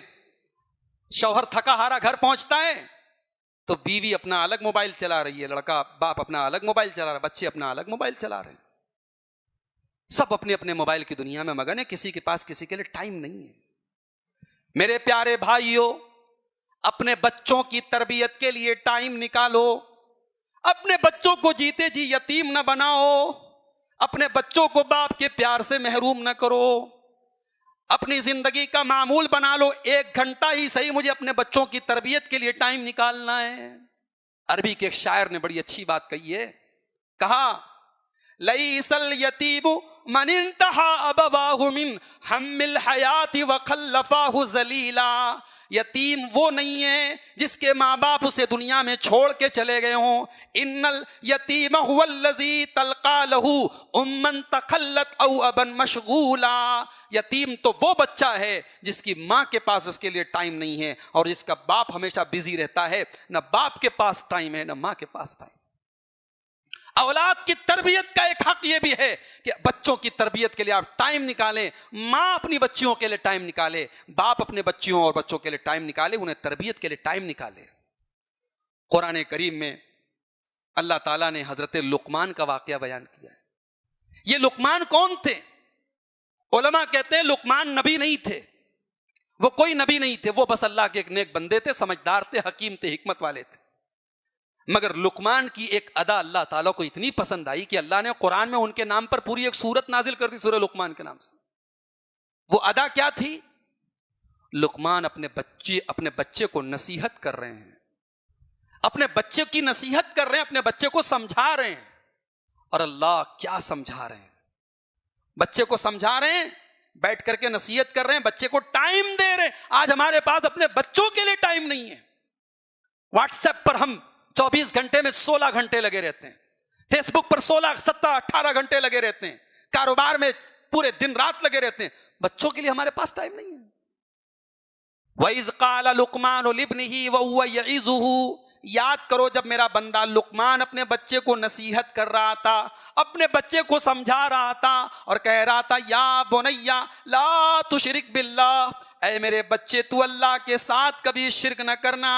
شوہر تھکا ہارا گھر پہنچتا ہے تو بیوی اپنا الگ موبائل چلا رہی ہے، لڑکا باپ اپنا الگ موبائل چلا رہا ہے، بچے اپنا الگ موبائل چلا رہے ہیں، سب اپنے اپنے موبائل کی دنیا میں مگن ہے، کسی کے پاس کسی کے لیے ٹائم نہیں ہے۔ میرے پیارے بھائیوں، اپنے بچوں کی تربیت کے لیے ٹائم نکالو، اپنے بچوں کو جیتے جی یتیم نہ بناؤ، اپنے بچوں کو باپ کے پیار سے محروم نہ کرو، اپنی زندگی کا معمول بنا لو، 1 گھنٹہ ہی صحیح مجھے اپنے بچوں کی تربیت کے لیے ٹائم نکالنا ہے۔ عربی کے ایک شاعر نے بڑی اچھی بات کہی ہے، کہا لَيْسَ الْيَتِيمُ مَنِ انْتَهَا أَبَوَاهُ مِنْ هَمِّ الْحَيَاةِ وَخَلَّفَاهُ ذَلِيلًا۔ یتیم وہ نہیں ہے جس کے ماں باپ اسے دنیا میں چھوڑ کے چلے گئے ہوں۔ ان الیتیم هو الذی تلقى له امن تخلت او ابا مشغولا۔ یتیم تو وہ بچہ ہے جس کی ماں کے پاس اس کے لیے ٹائم نہیں ہے اور جس کا باپ ہمیشہ بزی رہتا ہے، نہ باپ کے پاس ٹائم ہے نہ ماں کے پاس ٹائم۔ اولاد کی تربیت کا ایک حق یہ بھی ہے کہ بچوں کی تربیت کے لیے آپ ٹائم نکالیں، ماں اپنی بچیوں کے لیے ٹائم نکالے، باپ اپنے بچیوں اور بچوں کے لیے ٹائم نکالے، انہیں تربیت کے لیے ٹائم نکالے۔ قرآن کریم میں اللہ تعالیٰ نے حضرت لقمان کا واقعہ بیان کیا ہے۔ یہ لقمان کون تھے؟ علماء کہتے ہیں لقمان نبی نہیں تھے، وہ کوئی نبی نہیں تھے، وہ بس اللہ کے ایک نیک بندے تھے، سمجھدار تھے، حکیم تھے، حکمت والے تھے۔ مگر لقمان کی ایک ادا اللہ تعالیٰ کو اتنی پسند آئی کہ اللہ نے قرآن میں ان کے نام پر پوری ایک سورت نازل کر دی، سورہ لقمان کے نام سے۔ وہ ادا کیا تھی؟ لقمان اپنے بچے کو نصیحت کر رہے ہیں، اپنے بچے کی نصیحت کر رہے ہیں، اپنے بچے کو سمجھا رہے ہیں۔ اور اللہ کیا سمجھا رہے ہیں؟ بچے کو سمجھا رہے ہیں، بیٹھ کر کے نصیحت کر رہے ہیں، بچے کو ٹائم دے رہے ہیں۔ آج ہمارے پاس اپنے بچوں کے لیے ٹائم نہیں ہے۔ واٹس ایپ پر ہم 24 گھنٹے میں 16 گھنٹے لگے رہتے ہیں، فیس بک پر 16 17 18 گھنٹے لگے رہتے ہیں، کاروبار میں پورے دن رات لگے رہتے ہیں، بچوں کے لیے ہمارے پاس ٹائم نہیں ہے۔ وَإِذْ قَالَ لُقْمَانُ لِابْنِهِ وَهُوَ يَعِظُهُ، یاد کرو جب میرا بندہ لقمان اپنے بچے کو نصیحت کر رہا تھا، اپنے بچے کو سمجھا رہا تھا اور کہہ رہا تھا یا بنیا لا تشرک باللہ، اے میرے بچے تو اللہ کے ساتھ کبھی شرک نہ کرنا،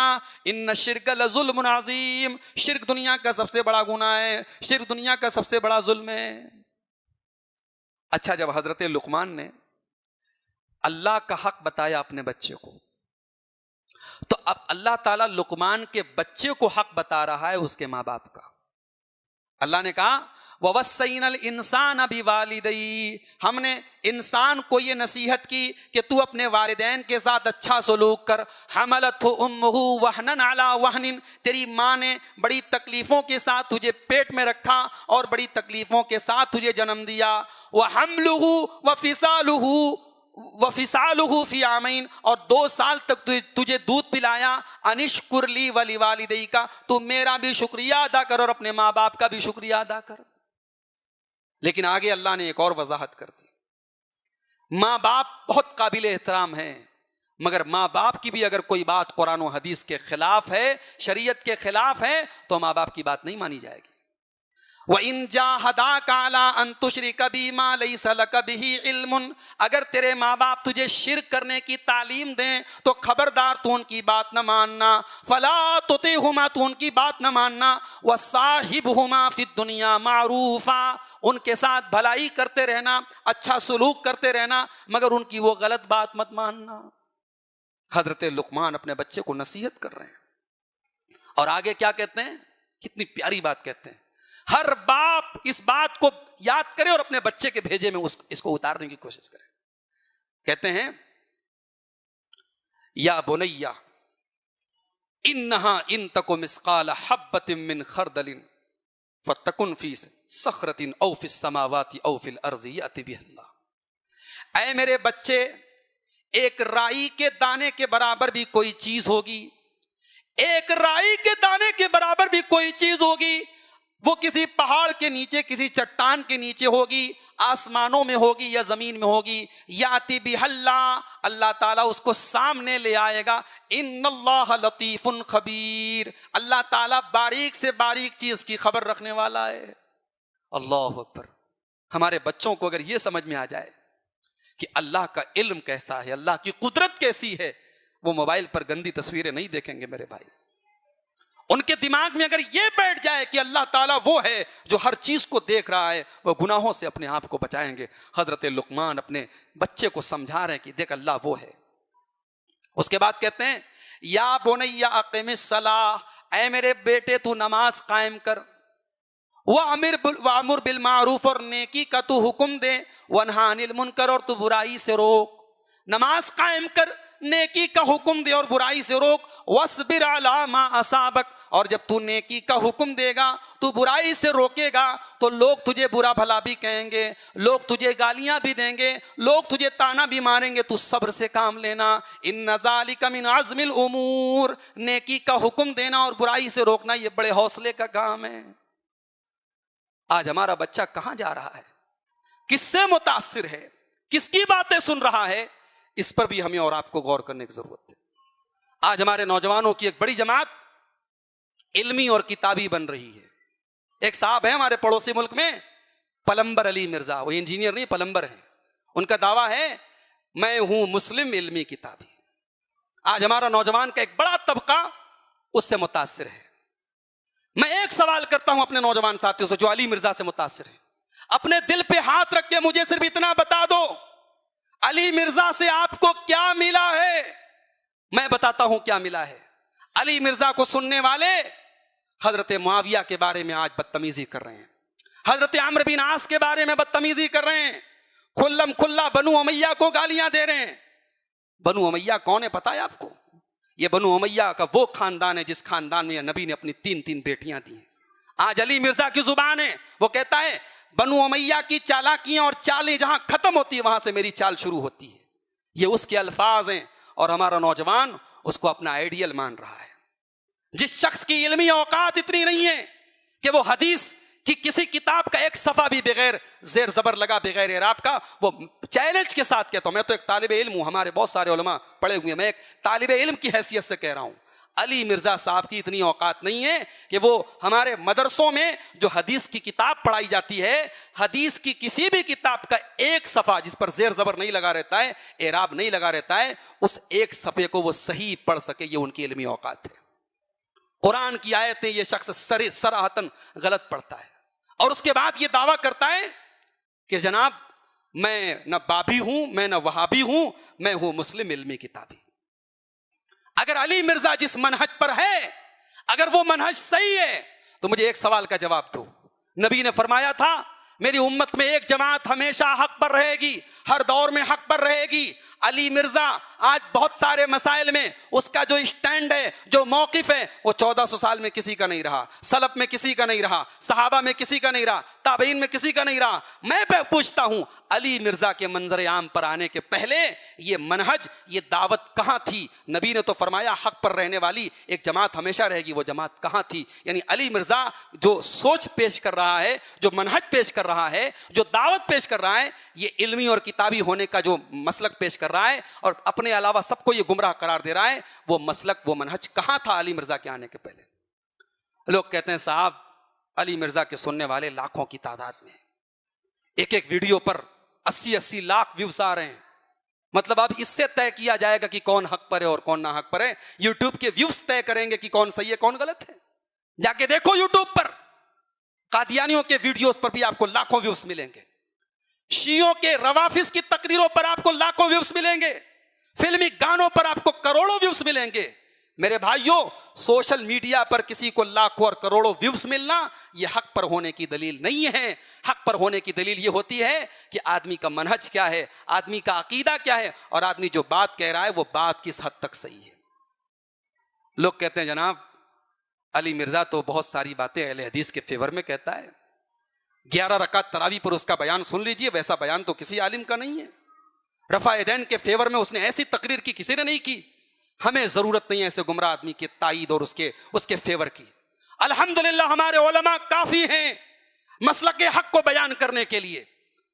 ان الشرک لظلم عظیم، شرک دنیا کا سب سے بڑا گناہ ہے، شرک دنیا کا سب سے بڑا ظلم ہے۔ اچھا، جب حضرت لقمان نے اللہ کا حق بتایا اپنے بچے کو، تو اب اللہ تعالیٰ لقمان کے بچے کو حق بتا رہا ہے اس کے ماں باپ کا۔ اللہ نے کہا وَوَصَّيْنَا الْإِنسَانَ بِوَالِدَيْهِ، ہم نے انسان کو یہ نصیحت کی کہ تو اپنے والدین کے ساتھ اچھا سلوک کر۔ حَمَلَتْهُ أُمُّهُ وَهْنًا عَلَى وَهْنٍ، تیری ماں نے بڑی تکلیفوں کے ساتھ تجھے پیٹ میں رکھا اور بڑی تکلیفوں کے ساتھ تجھے جنم دیا۔ وَحَمْلُهُ وَفِصَالُهُ فی عامین، اور 2 سال تک تجھے دودھ پلایا۔ انشکر لی ولوالدیک، تو میرا بھی شکریہ ادا کر اور اپنے ماں باپ کا بھی شکریہ ادا کر۔ لیکن آگے اللہ نے ایک اور وضاحت کر دی، ماں باپ بہت قابل احترام ہیں، مگر ماں باپ کی بھی اگر کوئی بات قرآن و حدیث کے خلاف ہے، شریعت کے خلاف ہے، تو ماں باپ کی بات نہیں مانی جائے گی۔ وَإِن جَاهَدَاكَ عَلَىٰ أَن تُشْرِكَ بِي مَا لَيْسَ لَكَ بِهِ عِلْمٌ، اگر تیرے ماں باپ تجھے شرک کرنے کی تعلیم دیں تو خبردار تو ان کی بات نہ ماننا۔ فَلَا تُطِعْهُمَا، تو ان کی بات نہ ماننا۔ وَصَاحِبْهُمَا فِي الدُّنْيَا مَعْرُوفًا، ان کے ساتھ بھلائی کرتے رہنا، اچھا سلوک کرتے رہنا، مگر ان کی وہ غلط بات مت ماننا۔ حضرت لقمان اپنے بچے کو نصیحت کر رہے ہیں۔ اور آگے کیا کہتے ہیں, کتنی پیاری بات کہتے ہیں, ہر باپ اس بات کو یاد کرے اور اپنے بچے کے بھیجے میں اس کو اتارنے کی کوشش کرے. کہتے ہیں یا بنیا انہا ان تک مثقال حبۃ من خردل فتکن فی صخرۃ او فی السماوات او فی الارض یأتی بہ اللہ. اے میرے بچے, ایک رائی کے دانے کے برابر بھی کوئی چیز ہوگی, ایک رائی کے دانے کے برابر بھی کوئی چیز ہوگی, وہ کسی پہاڑ کے نیچے, کسی چٹان کے نیچے ہوگی, آسمانوں میں ہوگی یا زمین میں ہوگی. یاتی بہ اللہ, اللہ تعالیٰ اس کو سامنے لے آئے گا. ان اللہ لطیف خبیر, اللہ تعالیٰ باریک سے باریک چیز کی خبر رکھنے والا ہے. اللہ اکبر. ہمارے بچوں کو اگر یہ سمجھ میں آ جائے کہ اللہ کا علم کیسا ہے, اللہ کی قدرت کیسی ہے, وہ موبائل پر گندی تصویریں نہیں دیکھیں گے میرے بھائی. ان کے دماغ میں اگر یہ بیٹھ جائے کہ اللہ تعالیٰ وہ ہے جو ہر چیز کو دیکھ رہا ہے, وہ گناہوں سے اپنے آپ کو بچائیں گے. حضرت لقمان اپنے بچے کو سمجھا رہے ہیں کہ دیکھ اللہ وہ ہے. اس کے بعد کہتے ہیں یا بنی اقم الصلاۃ, اے میرے بیٹے تو نماز قائم کر. وَأَمُرْ بِالْمَعْرُوفِ, اور نیکی کا تو حکم دے. وَانْهَ عَنِ الْمُنْکَرِ, اور تو برائی سے روک. نماز قائم کر, نیکی کا حکم دے اور برائی سے روک. وَاصْبِرْ عَلَىٰ مَا أَصَابَكَ, اور جب تو نیکی کا حکم دے گا, تو برائی سے روکے گا, تو لوگ تجھے برا بھلا بھی کہیں گے, لوگ تجھے گالیاں بھی دیں گے, لوگ تجھے تانا بھی ماریں گے, تو صبر سے کام لینا. ان ذالک من عزم الامور, نیکی کا حکم دینا اور برائی سے روکنا یہ بڑے حوصلے کا کام ہے. آج ہمارا بچہ کہاں جا رہا ہے, کس سے متاثر ہے, کس کی باتیں سن رہا ہے, اس پر بھی ہمیں اور آپ کو غور کرنے کی ضرورت ہے. آج ہمارے نوجوانوں کی ایک بڑی جماعت علمی اور کتابی بن رہی ہے. ایک صاحب ہے ہمارے پڑوسی ملک میں, پلمبر علی مرزا, وہ انجینئر نہیں پلمبر ہیں. ان کا دعویٰ ہے میں ہوں مسلم علمی کتابی. آج ہمارا نوجوان کا ایک بڑا طبقہ اس سے متاثر ہے. میں ایک سوال کرتا ہوں اپنے نوجوان ساتھیوں سے جو علی مرزا سے متاثر ہیں, اپنے دل پہ ہاتھ رکھ کے مجھے صرف اتنا بتا دو, علی مرزا سے آپ کو کیا ملا ہے؟ میں بتاتا ہوں کیا ملا ہے. علی مرزا کو سننے والے حضرت معاویہ کے بارے میں آج بدتمیزی کر رہے ہیں, حضرت عمرو بن عاص کے بارے میں بدتمیزی کر رہے ہیں, کھلم کھلا بنو امیہ کو گالیاں دے رہے ہیں. بنو امیہ کون ہے پتا ہے آپ کو؟ یہ بنو امیہ کا وہ خاندان ہے جس خاندان میں نبی نے اپنی 3 بیٹیاں دی ہیں. آج علی مرزا کی زبان ہے, وہ کہتا ہے بنو امیہ کی چالاکیاں اور چالیں جہاں ختم ہوتی ہے وہاں سے میری چال شروع ہوتی ہے. یہ اس کے الفاظ ہیں, اور ہمارا نوجوان اس کو اپنا آئیڈیل مان رہا ہے. جس شخص کی علمی اوقات اتنی نہیں ہے کہ وہ حدیث کی کسی کتاب کا ایک صفحہ بھی بغیر زیر زبر لگا, بغیر اعراب کا, وہ چیلنج کے ساتھ کہتا ہوں, میں تو ایک طالب علم ہوں, ہمارے بہت سارے علماء پڑھے ہوئے ہیں, میں ایک طالب علم کی حیثیت سے کہہ رہا ہوں, علی مرزا صاحب کی اتنی اوقات نہیں ہے کہ وہ ہمارے مدرسوں میں جو حدیث کی کتاب پڑھائی جاتی ہے, حدیث کی کسی بھی کتاب کا ایک صفحہ جس پر زیر زبر نہیں لگا رہتا ہے, اعراب نہیں لگا رہتا ہے, اس ایک صفحے کو وہ صحیح پڑھ سکے, یہ ان کی علمی اوقات ہے. قرآن کی آیتیں یہ شخص صراحتاً غلط پڑھتا ہے, اور اس کے بعد یہ دعویٰ کرتا ہے کہ جناب میں نہ بابی ہوں, میں نہ وہابی ہوں, میں ہوں مسلم علمی کتابی. اگر علی مرزا جس منہج پر ہے, اگر وہ منہج صحیح ہے, تو مجھے ایک سوال کا جواب دو. نبی نے فرمایا تھا میری امت میں ایک جماعت ہمیشہ حق پر رہے گی, ہر دور میں حق پر رہے گی. علی مرزا آج بہت سارے مسائل میں اس کا جو اسٹینڈ ہے, جو موقف ہے, وہ 1400 سال میں کسی کا نہیں رہا, سلف میں کسی کا نہیں رہا, صحابہ میں کسی کا نہیں رہا, تابعین میں کسی کا نہیں رہا. میں پوچھتا ہوں علی مرزا کے منظر عام پر آنے کے پہلے یہ منہج, یہ دعوت کہاں تھی؟ نبی نے تو فرمایا حق پر رہنے والی ایک جماعت ہمیشہ رہے گی, وہ جماعت کہاں تھی؟ یعنی علی مرزا جو سوچ پیش کر رہا ہے, جو منہج پیش کر رہا ہے, جو دعوت پیش کر رہا ہے, یہ علمی اور کتابی ہونے کا جو مسلک پیش کر رہا ہے, اور اپنے علاوہ سب کو یہ گمراہ قرار دے رہا ہے, وہ مسلک, وہ منہج کہاں تھا علی مرزا کے آنے کے پہلے؟ لوگ کہتے ہیں صاحب علی مرزا کے سننے والے لاکھوں کی تعداد میں, ایک ایک ویڈیو پر 80 لاکھ ویوز آ رہے ہیں. مطلب اب اس سے طے کیا جائے گا کہ کون حق پر ہے اور کون نہ حق پر ہے. یوٹیوب کے ویوز طے کریں گے کہ کون صحیح ہے کون غلط ہے. جا کے دیکھو یوٹیوب پر, قادیانیوں کے ویڈیوز پر بھی آپ کو لاکھوں ویوز ملیں گے, شیعوں کے روافظ کی تقریروں پر آپ کو لاکھوں ویوز ملیں گے, فلمی گانوں پر آپ کو کروڑوں ویوز ملیں گے. میرے بھائیوں، سوشل میڈیا پر کسی کو لاکھوں اور کروڑوں ویوز ملنا یہ حق پر ہونے کی دلیل نہیں ہے. حق پر ہونے کی دلیل یہ ہوتی ہے کہ آدمی کا منہج کیا ہے، آدمی کا عقیدہ کیا ہے، اور آدمی جو بات کہہ رہا ہے وہ بات کس حد تک صحیح ہے. لوگ کہتے ہیں جناب علی مرزا تو بہت ساری باتیں اہل حدیث کے فیور میں کہتا ہے، 11 رکعت تراویح پر اس کا بیان سن لیجئے، ویسا بیان تو کسی عالم کا نہیں ہے. رفع یدین کے فیور میں اس نے ایسی تقریر کی کسی نے نہیں کی. ہمیں ضرورت نہیں ہے ایسے گمراہ آدمی کی تائید اور اس کے فیور کی. الحمدللہ ہمارے علماء کافی ہیں مسلک حق کو بیان کرنے کے لیے.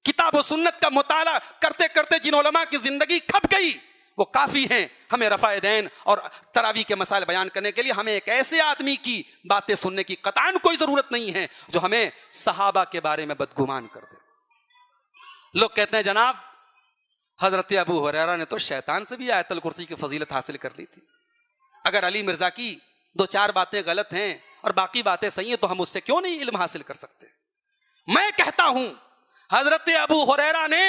کتاب و سنت کا مطالعہ کرتے کرتے جن علماء کی زندگی کھپ گئی وہ کافی ہیں ہمیں رفع دین اور تراویح کے مسائل بیان کرنے کے لیے. ہمیں ایک ایسے آدمی کی باتیں سننے کی قطعاً کوئی ضرورت نہیں ہے جو ہمیں صحابہ کے بارے میں بدگمان کر دے. لوگ کہتے ہیں جناب حضرت ابو ہریرہ نے تو شیطان سے بھی آیت الکرسی کی فضیلت حاصل کر لی تھی. اگر علی مرزا کی 2-4 باتیں غلط ہیں اور باقی باتیں صحیح ہیں تو ہم اس سے کیوں نہیں علم حاصل کر سکتے؟ میں کہتا ہوں حضرت ابو ہریرہ نے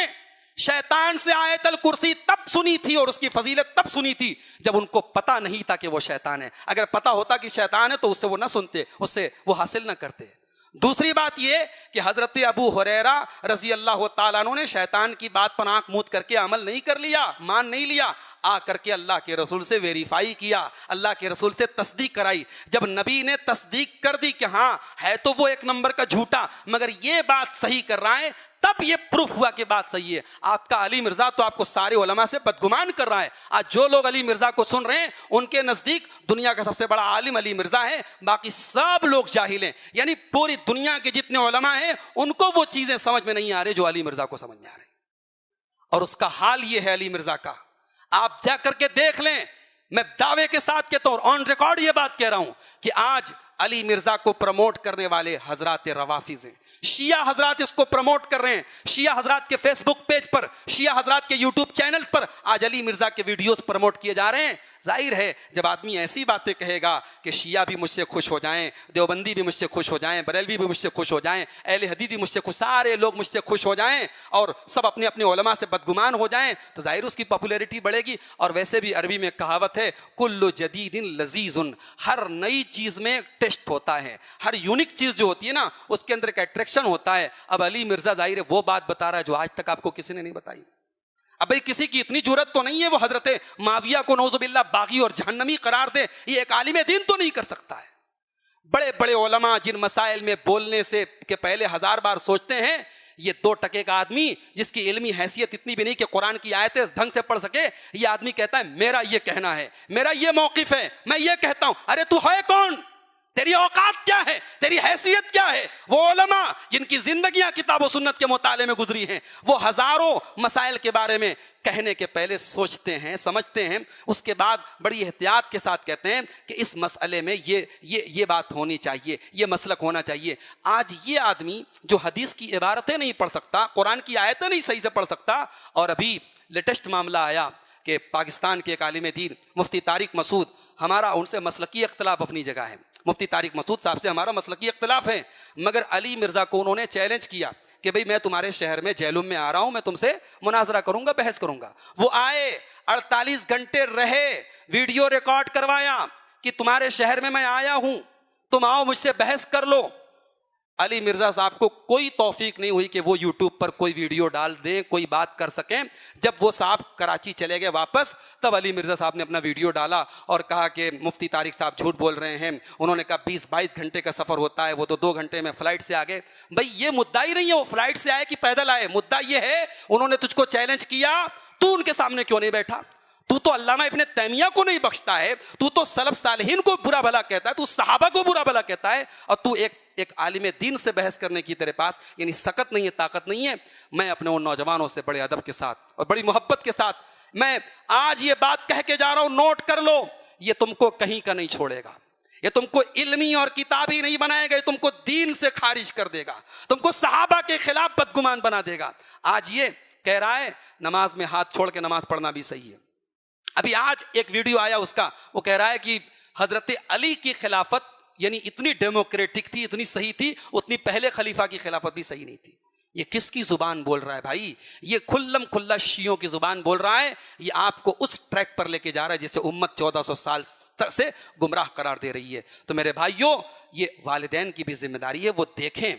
شیطان سے آیت الکرسی تب سنی تھی اور اس کی فضیلت تب سنی تھی جب ان کو پتا نہیں تھا کہ وہ شیطان ہے. اگر پتا ہوتا کہ شیطان ہے تو اس سے وہ نہ سنتے، اس سے وہ حاصل نہ کرتے. دوسری بات یہ کہ حضرت ابو ہریرہ رضی اللہ تعالیٰ عنہ نے شیطان کی بات پر آنکھ موند کر کے عمل نہیں کر لیا، مان نہیں لیا، آ کر کے اللہ کے رسول سے ویریفائی کیا، اللہ کے رسول سے تصدیق کرائی. جب نبی نے تصدیق کر دی کہ ہاں ہے تو وہ 1 نمبر کا جھوٹا مگر یہ بات صحیح کر رہا ہے، تب یہ پروف ہوا کہ بات صحیح ہے. آپ کا علی مرزا تو آپ کو سارے علماء سے بدگمان کر رہا ہے. آج جو لوگ علی مرزا کو سن رہے ہیں ان کے نزدیک دنیا کا سب سے بڑا عالم علی مرزا ہے، باقی سب لوگ جاہل ہیں. یعنی پوری دنیا کے جتنے علماء ہیں ان کو وہ چیزیں سمجھ میں نہیں آ رہی جو علی مرزا کو سمجھ میں آ رہی. اور اس کا حال یہ ہے علی مرزا کا، آپ جا کر کے دیکھ لیں. میں دعوے کے ساتھ کہتا ہوں، آن ریکارڈ یہ بات کہہ رہا ہوں کہ آج علی مرزا کو پروموٹ کرنے والے حضرات روافض ہیں. شیعہ حضرات اس کو پروموٹ کر رہے ہیں. شیعہ حضرات کے فیس بک پیج پر، شیعہ حضرات کے یوٹیوب چینلز پر آج علی مرزا کے ویڈیوز پروموٹ کیے جا رہے ہیں. ظاہر ہے جب آدمی ایسی باتیں کہے گا کہ شیعہ بھی مجھ سے خوش ہو جائیں، دیوبندی بھی مجھ سے خوش ہو جائیں، بریلوی بھی مجھ سے خوش ہو جائیں، اہل حدیث بھی مجھ سے خوش، سارے لوگ مجھ سے خوش ہو جائیں اور سب اپنے اپنے علماء سے بدگمان ہو جائیں تو ظاہر اس کی پاپولیرٹی بڑھے گی. اور ویسے بھی عربی میں کہاوت ہے کل جدید لذیذ، ہر نئی چیز میں ٹیسٹ ہوتا ہے، ہر یونیک چیز جو ہوتی ہے نا اس کے اندر ایک اٹریکشن ہوتا ہے. اب علی مرزا ظاہر ہے وہ بات بتا رہا ہے جو آج تک آپ کو کسی نے نہیں بتائی. اب بھئی کسی کی اتنی جرت تو نہیں ہے وہ حضرت معاویہ کو نعوذ باللہ باغی اور جہنمی قرار دے. یہ ایک عالم دین تو نہیں کر سکتا ہے. بڑے بڑے علماء جن مسائل میں بولنے سے کہ پہلے 1000 بار سوچتے ہیں، یہ 2 ٹکے کا آدمی جس کی علمی حیثیت اتنی بھی نہیں کہ قرآن کی آیتیں ڈھنگ سے پڑھ سکے، یہ آدمی کہتا ہے میرا یہ کہنا ہے، میرا یہ موقف ہے، میں یہ کہتا ہوں. ارے تو ہے کون؟ تیری اوقات کیا ہے؟ تیری حیثیت کیا ہے؟ وہ علماء جن کی زندگیاں کتاب و سنت کے مطالعے میں گزری ہیں، وہ ہزاروں مسائل کے بارے میں کہنے کے پہلے سوچتے ہیں، سمجھتے ہیں، اس کے بعد بڑی احتیاط کے ساتھ کہتے ہیں کہ اس مسئلے میں یہ بات ہونی چاہیے، یہ مسلک ہونا چاہیے. آج یہ آدمی جو حدیث کی عبارتیں نہیں پڑھ سکتا، قرآن کی آیتیں نہیں صحیح سے پڑھ سکتا، اور ابھی لیٹسٹ معاملہ آیا کہ پاکستان کے ایک عالم دین مفتی طارق مسعود، ہمارا ان سے مسلکی اختلاف اپنی جگہ ہے، مفتی طارق مسعود صاحب سے ہمارا مسلکی اختلاف ہے، مگر علی مرزا کو انہوں نے چیلنج کیا کہ بھئی میں تمہارے شہر میں جہلم میں آ رہا ہوں، میں تم سے مناظرہ کروں گا، بحث کروں گا. وہ آئے، 48 گھنٹے رہے، ویڈیو ریکارڈ کروایا کہ تمہارے شہر میں میں آیا ہوں، تم آؤ مجھ سے بحث کر لو. علی مرزا صاحب کو کوئی توفیق نہیں ہوئی کہ وہ یوٹیوب پر کوئی ویڈیو ڈال دیں، کوئی بات کر سکیں. جب وہ صاحب کراچی چلے گئے واپس، تب علی مرزا صاحب نے اپنا ویڈیو ڈالا اور کہا کہ مفتی طارق صاحب جھوٹ بول رہے ہیں. انہوں نے کہا 20-22 گھنٹے کا سفر ہوتا ہے، وہ تو 2 گھنٹے میں فلائٹ سے آگے. بھئی یہ مدعا ہی نہیں ہے وہ فلائٹ سے آئے کہ پیدل آئے، مدعا یہ ہے انہوں نے تجھ کو چیلنج کیا، تو ان کے سامنے کیوں نہیں بیٹھا؟ تو علامہ ابن تیمیہ کو نہیں بخشتا ہے، تو سلف صالحین کو برا بھلا کہتا ہے، تو صحابہ کو برا بھلا کہتا ہے، اور تو ایک عالم دین سے بحث کرنے کی تیرے پاس یعنی سکت نہیں ہے، طاقت نہیں ہے. میں اپنے ان نوجوانوں سے بڑے ادب کے ساتھ اور بڑی محبت کے ساتھ میں آج یہ بات کہہ کے جا رہا ہوں، نوٹ کر لو، یہ تم کو کہیں کا نہیں چھوڑے گا، یہ تم کو علمی اور کتابی نہیں بنائے گا، یہ تم کو دین سے خارج کر دے گا، تم کو صحابہ کے خلاف بدگمان بنا دے گا. آج یہ کہہ رہا ہے نماز میں ہاتھ چھوڑ کے نماز پڑھنا بھی صحیح ہے. ابھی آج ایک ویڈیو آیا اس کا، وہ کہہ رہا ہے کہ حضرت علی کی خلافت یعنی اتنی ڈیموکریٹک تھی، اتنی صحیح تھی، اتنی پہلے خلیفہ کی خلافت بھی صحیح نہیں تھی. یہ کس کی زبان بول رہا ہے بھائی؟ یہ کھلم کھلا شیعوں کی زبان بول رہا ہے. یہ آپ کو اس ٹریک پر لے کے جا رہا ہے جسے امت 1400 سال سے گمراہ قرار دے رہی ہے. تو میرے بھائیوں، یہ والدین کی بھی ذمہ داری ہے، وہ دیکھیں.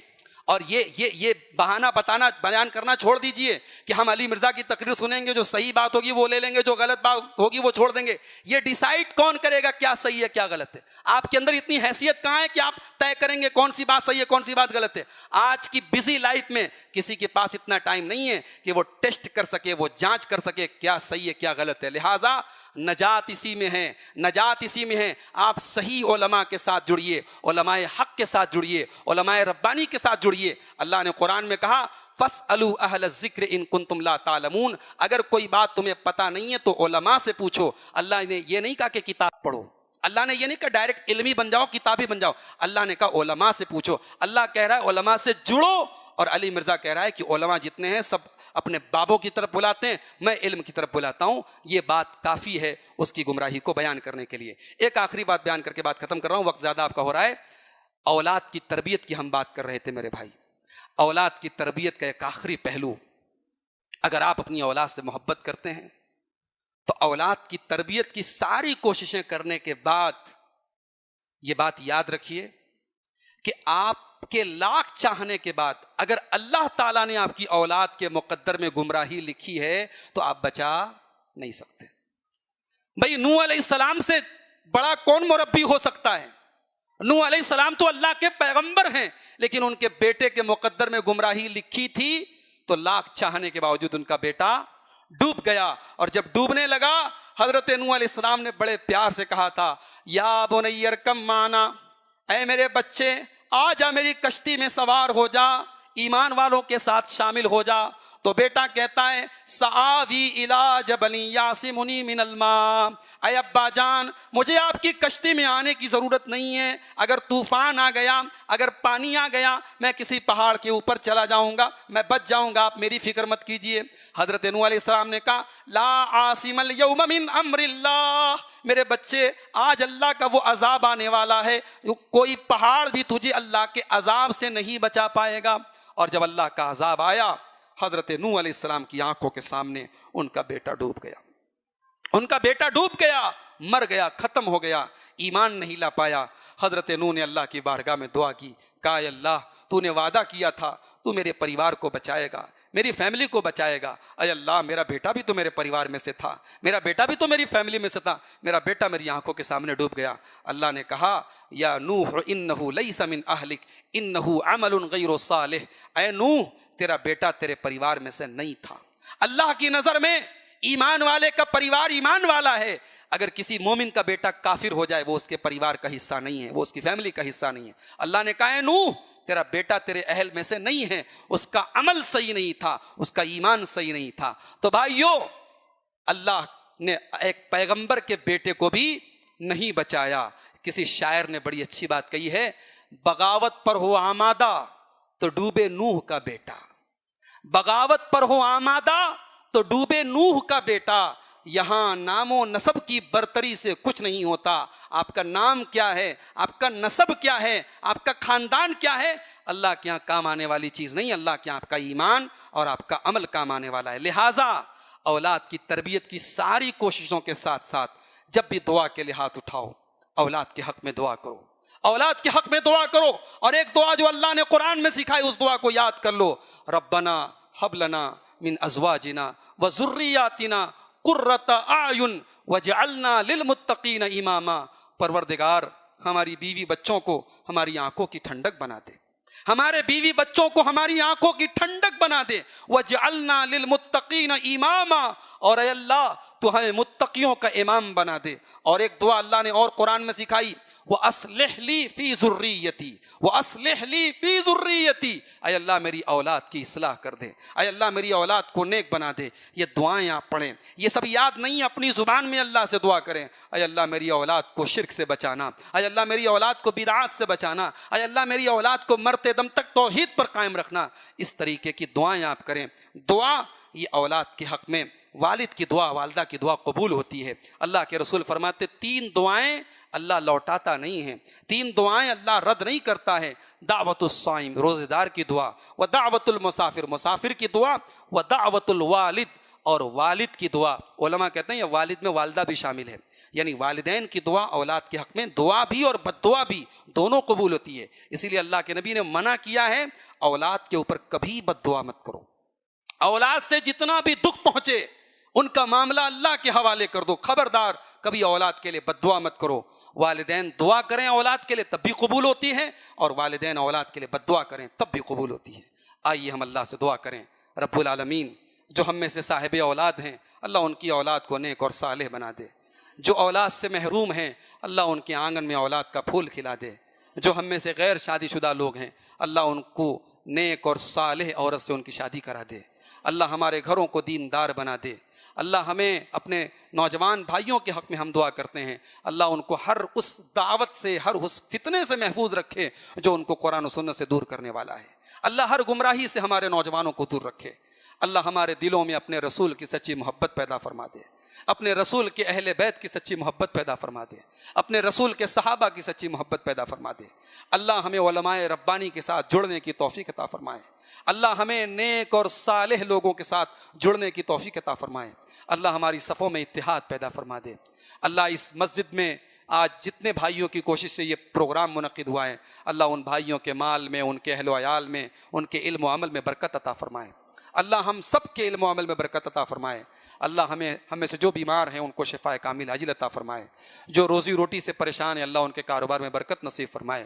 اور یہ بہانہ بتانا بیان کرنا چھوڑ دیجئے کہ ہم علی مرزا کی تقریر سنیں گے، جو صحیح بات ہوگی وہ لے لیں گے، جو غلط بات ہوگی وہ چھوڑ دیں گے. یہ ڈیسائیڈ کون کرے گا کیا صحیح ہے کیا غلط ہے؟ آپ کے اندر اتنی حیثیت کہاں ہے کہ آپ طے کریں گے کون سی بات صحیح ہے کون سی بات غلط ہے؟ آج کی بزی لائف میں کسی کے پاس اتنا ٹائم نہیں ہے کہ وہ ٹیسٹ کر سکے، وہ جانچ کر سکے کیا صحیح ہے کیا غلط ہے. لہٰذا نجات اسی میں ہے، نجات اسی میں ہے. آپ صحیح علماء کے ساتھ جڑیے، علماء حق کے ساتھ جڑیے، علماء ربانی کے ساتھ جڑیے. اللہ نے قرآن میں کہا فَاسْأَلُوا أَهْلَ الذِّكْرِ إِن كُنتُمْ لَا تَعْلَمُونَ. اگر کوئی بات تمہیں پتہ نہیں ہے تو علماء سے پوچھو. اللہ نے یہ نہیں کہا کہ کتاب پڑھو، اللہ نے یہ نہیں کہا ڈائریکٹ علمی بن جاؤ کتابی بن جاؤ. اللہ نے کہا علماء سے پوچھو. اللہ کہہ رہا ہے علماء سے جڑو، اور علی مرزا کہہ رہا ہے کہ علماء جتنے ہیں سب اپنے بابوں کی طرف بلاتے ہیں، میں علم کی طرف بلاتا ہوں. یہ بات کافی ہے اس کی گمراہی کو بیان کرنے کے لیے. ایک آخری بات بیان کر کے بات ختم کر رہا ہوں، وقت زیادہ آپ کا ہو رہا ہے. اولاد کی تربیت کی ہم بات کر رہے تھے میرے بھائی. اولاد کی تربیت کا ایک آخری پہلو، اگر آپ اپنی اولاد سے محبت کرتے ہیں تو اولاد کی تربیت کی ساری کوششیں کرنے کے بعد یہ بات یاد رکھیے کہ آپ کے لاکھ چاہنے کے بعد اگر اللہ تعالیٰ نے آپ کی اولاد کے مقدر میں گمراہی لکھی ہے تو آپ بچا نہیں سکتے. بھئی نوح علیہ السلام سے بڑا کون مربی ہو سکتا ہے؟ نوح علیہ السلام تو اللہ کے پیغمبر ہیں، لیکن ان کے بیٹے کے مقدر میں گمراہی لکھی تھی تو لاکھ چاہنے کے باوجود ان کا بیٹا ڈوب گیا. اور جب ڈوبنے لگا حضرت نوح علیہ السلام نے بڑے پیار سے کہا تھا یا بنی ارکب معنا، اے میرے بچے آ جا میری کشتی میں سوار ہو جا، ایمان والوں کے ساتھ شامل ہو جا. تو بیٹا کہتا ہے سآوی الی جبل یعصمنی من الماء، اے ابا جان مجھے آپ کی کشتی میں آنے کی ضرورت نہیں ہے. اگر طوفان آ گیا، اگر پانی آ گیا، میں کسی پہاڑ کے اوپر چلا جاؤں گا، میں بچ جاؤں گا، آپ میری فکر مت کیجئے. حضرت نوح علیہ السلام نے کہا لا عاصم اليوم من امر اللہ، میرے بچے آج اللہ کا وہ عذاب آنے والا ہے، کوئی پہاڑ بھی تجھے اللہ کے عذاب سے نہیں بچا پائے گا. اور جب اللہ کا عذاب آیا حضرت نوح علیہ السلام کی آنکھوں کے سامنے ان کا بیٹا ڈوب گیا، ان کا بیٹا ڈوب گیا، مر گیا، ختم ہو گیا، ایمان نہیں لا پایا. حضرت نوح نے اللہ کی بارگاہ میں دعا کی، کہا اے اللہ تو نے وعدہ کیا تھا تو میرے پریوار کو بچائے گا، میری فیملی کو بچائے گا. اے اللہ میرا بیٹا بھی تو میرے پریوار میں سے تھا، میرا بیٹا بھی تو میری فیملی میں سے تھا، میرا بیٹا میری آنکھوں کے سامنے ڈوب گیا. اللہ نے کہا یا نوح انہ لیس من اہلک انہ عمل غیر صالح، اے نوح تیرا بیٹا تیرے پریوار میں سے نہیں تھا. اللہ کی نظر میں ایمان والے کا پریوار ایمان والا ہے. اگر کسی مومن کا بیٹا کافر ہو جائے وہ اس کے پریوار کا حصہ نہیں ہے، وہ اس کی فیملی کا حصہ نہیں ہے. اللہ نے کہا اے نوح تیرا بیٹا تیرے اہل میں سے نہیں ہے، اس کا عمل صحیح نہیں تھا، اس کا ایمان صحیح نہیں تھا. تو بھائیو اللہ نے ایک پیغمبر کے بیٹے کو بھی نہیں بچایا. کسی شاعر نے بڑی اچھی بات کہی ہے، بغاوت پر ہو آمادہ تو ڈوبے نوح کا بیٹا، بغاوت پر ہو آمادہ تو ڈوبے نوح کا بیٹا. یہاں نام و نسب کی برتری سے کچھ نہیں ہوتا. آپ کا نام کیا ہے، آپ کا نسب کیا ہے، آپ کا خاندان کیا ہے، اللہ کے یہاں کام آنے والی چیز نہیں. اللہ کے یہاں آپ کا ایمان اور آپ کا عمل کام آنے والا ہے. لہٰذا اولاد کی تربیت کی ساری کوششوں کے ساتھ ساتھ جب بھی دعا کے لیے ہاتھ اٹھاؤ اولاد کے حق میں دعا کرو، اولاد کے حق میں دعا کرو. اور ایک دعا جو اللہ نے قرآن میں سکھائی اس دعا کو یاد کر لو، ربنا ہب لنا من ازواجنا وذریاتنا قرۃ اعین وجعلنا للمتقین اماما. پروردگار ہماری بیوی بچوں کو ہماری آنکھوں کی ٹھنڈک بنا دے، ہمارے بیوی بچوں کو ہماری آنکھوں کی ٹھنڈک بنا دے. وجعلنا للمتقین اماما، اور اے اللہ تو ہمیں متقیوں کا امام بنا دے. اور ایک دعا اللہ نے اور قرآن میں سکھائی، وَأَصْلِحْ لِي فِي ذُرِّيَّتِي وَأَصْلِحْ لِي فِي ذُرِّيَّتِي. اے اللہ میری اولاد کی اصلاح کر دے، اے اللہ میری اولاد کو نیک بنا دے. یہ دعائیں آپ پڑھیں، یہ سب یاد نہیں اپنی زبان میں اللہ سے دعا کریں. اے اللہ میری اولاد کو شرک سے بچانا، اے اللہ میری اولاد کو بدعات سے بچانا، اے اللہ میری اولاد کو مرتے دم تک توحید پر قائم رکھنا. اس طریقے کی دعائیں آپ کریں. دعا یہ اولاد کے حق میں، والد کی دعا والدہ کی دعا قبول ہوتی ہے. اللہ کے رسول فرماتے 3 دعائیں اللہ لوٹاتا نہیں ہے، 3 دعائیں اللہ رد نہیں کرتا ہے. دعوت الصائم روزے دار کی دعا، و دعوت المسافر مسافر کی دعا، و دعوت الوالد اور والد کی دعا۔ علماء کہتے ہیں یہ والد میں والدہ بھی شامل ہے، یعنی والدین کی دعا اولاد کے حق میں دعا بھی اور بد دعا بھی دونوں قبول ہوتی ہے۔ اسی لیے اللہ کے نبی نے منع کیا ہے اولاد کے اوپر کبھی بد دعا مت کرو، اولاد سے جتنا بھی دکھ پہنچے ان کا معاملہ اللہ کے حوالے کر دو، خبردار کبھی اولاد کے لیے بد دعا مت کرو۔ والدین دعا کریں اولاد کے لیے تب بھی قبول ہوتی ہے، اور والدین اولاد کے لیے بد دعا کریں تب بھی قبول ہوتی ہے۔ آئیے ہم اللہ سے دعا کریں، رب العالمین جو ہم میں سے صاحب اولاد ہیں اللہ ان کی اولاد کو نیک اور صالح بنا دے، جو اولاد سے محروم ہیں اللہ ان کے آنگن میں اولاد کا پھول کھلا دے، جو ہم میں سے غیر شادی شدہ لوگ ہیں اللہ ان کو نیک اور صالح عورت سے ان کی شادی کرا دے، اللہ ہمارے گھروں کو دیندار بنا دے، اللہ ہمیں اپنے نوجوان بھائیوں کے حق میں ہم دعا کرتے ہیں اللہ ان کو ہر اس دعوت سے ہر اس فتنے سے محفوظ رکھے جو ان کو قرآن و سنت سے دور کرنے والا ہے، اللہ ہر گمراہی سے ہمارے نوجوانوں کو دور رکھے، اللہ ہمارے دلوں میں اپنے رسول کی سچی محبت پیدا فرما دے، اپنے رسول کے اہل بیت کی سچی محبت پیدا فرما دے، اپنے رسول کے صحابہ کی سچی محبت پیدا فرما دے، اللہ ہمیں علماء ربانی کے ساتھ جڑنے کی توفیق عطا فرمائے، اللہ ہمیں نیک اور صالح لوگوں کے ساتھ جڑنے کی توفیق عطا فرمائے، اللہ ہماری صفوں میں اتحاد پیدا فرما دے، اللہ اس مسجد میں آج جتنے بھائیوں کی کوشش سے یہ پروگرام منعقد ہوا ہے اللہ ان بھائیوں کے مال میں، ان کے اہل و عیال میں، ان کے علم و عمل میں برکت عطا فرمائے، اللہ ہم سب کے علم و عمل میں برکت عطا فرمائے، اللہ ہم میں سے جو بیمار ہیں ان کو شفاء کامل عاجل عطا فرمائے، جو روزی روٹی سے پریشان ہیں اللہ ان کے کاروبار میں برکت نصیب فرمائے،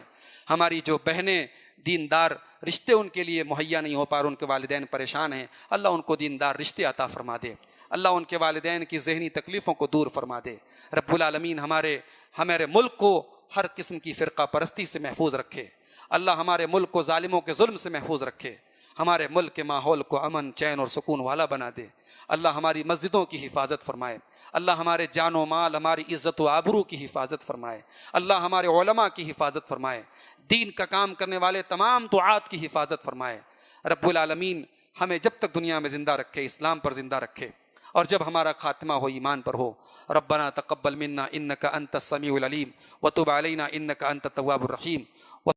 ہماری جو بہنیں دیندار رشتے ان کے لیے مہیا نہیں ہو پا رہے، ان کے والدین پریشان ہیں اللہ ان کو دیندار رشتے عطا فرما دے، اللہ ان کے والدین کی ذہنی تکلیفوں کو دور فرما دے، رب العالمین ہمارے ملک کو ہر قسم کی فرقہ پرستی سے محفوظ رکھے، اللہ ہمارے ملک کو ظالموں کے ظلم سے محفوظ رکھے، ہمارے ملک کے ماحول کو امن چین اور سکون والا بنا دے، اللہ ہماری مسجدوں کی حفاظت فرمائے، اللہ ہمارے جان و مال ہماری عزت و آبرو کی حفاظت فرمائے، اللہ ہمارے علماء کی حفاظت فرمائے، دین کا کام کرنے والے تمام دعات کی حفاظت فرمائے، رب العالمین ہمیں جب تک دنیا میں زندہ رکھے اسلام پر زندہ رکھے، اور جب ہمارا خاتمہ ہو ایمان پر ہو، ربنا تقبل منا انک انت السمیع العلیم وتب علینا انک انت التواب الرحیم۔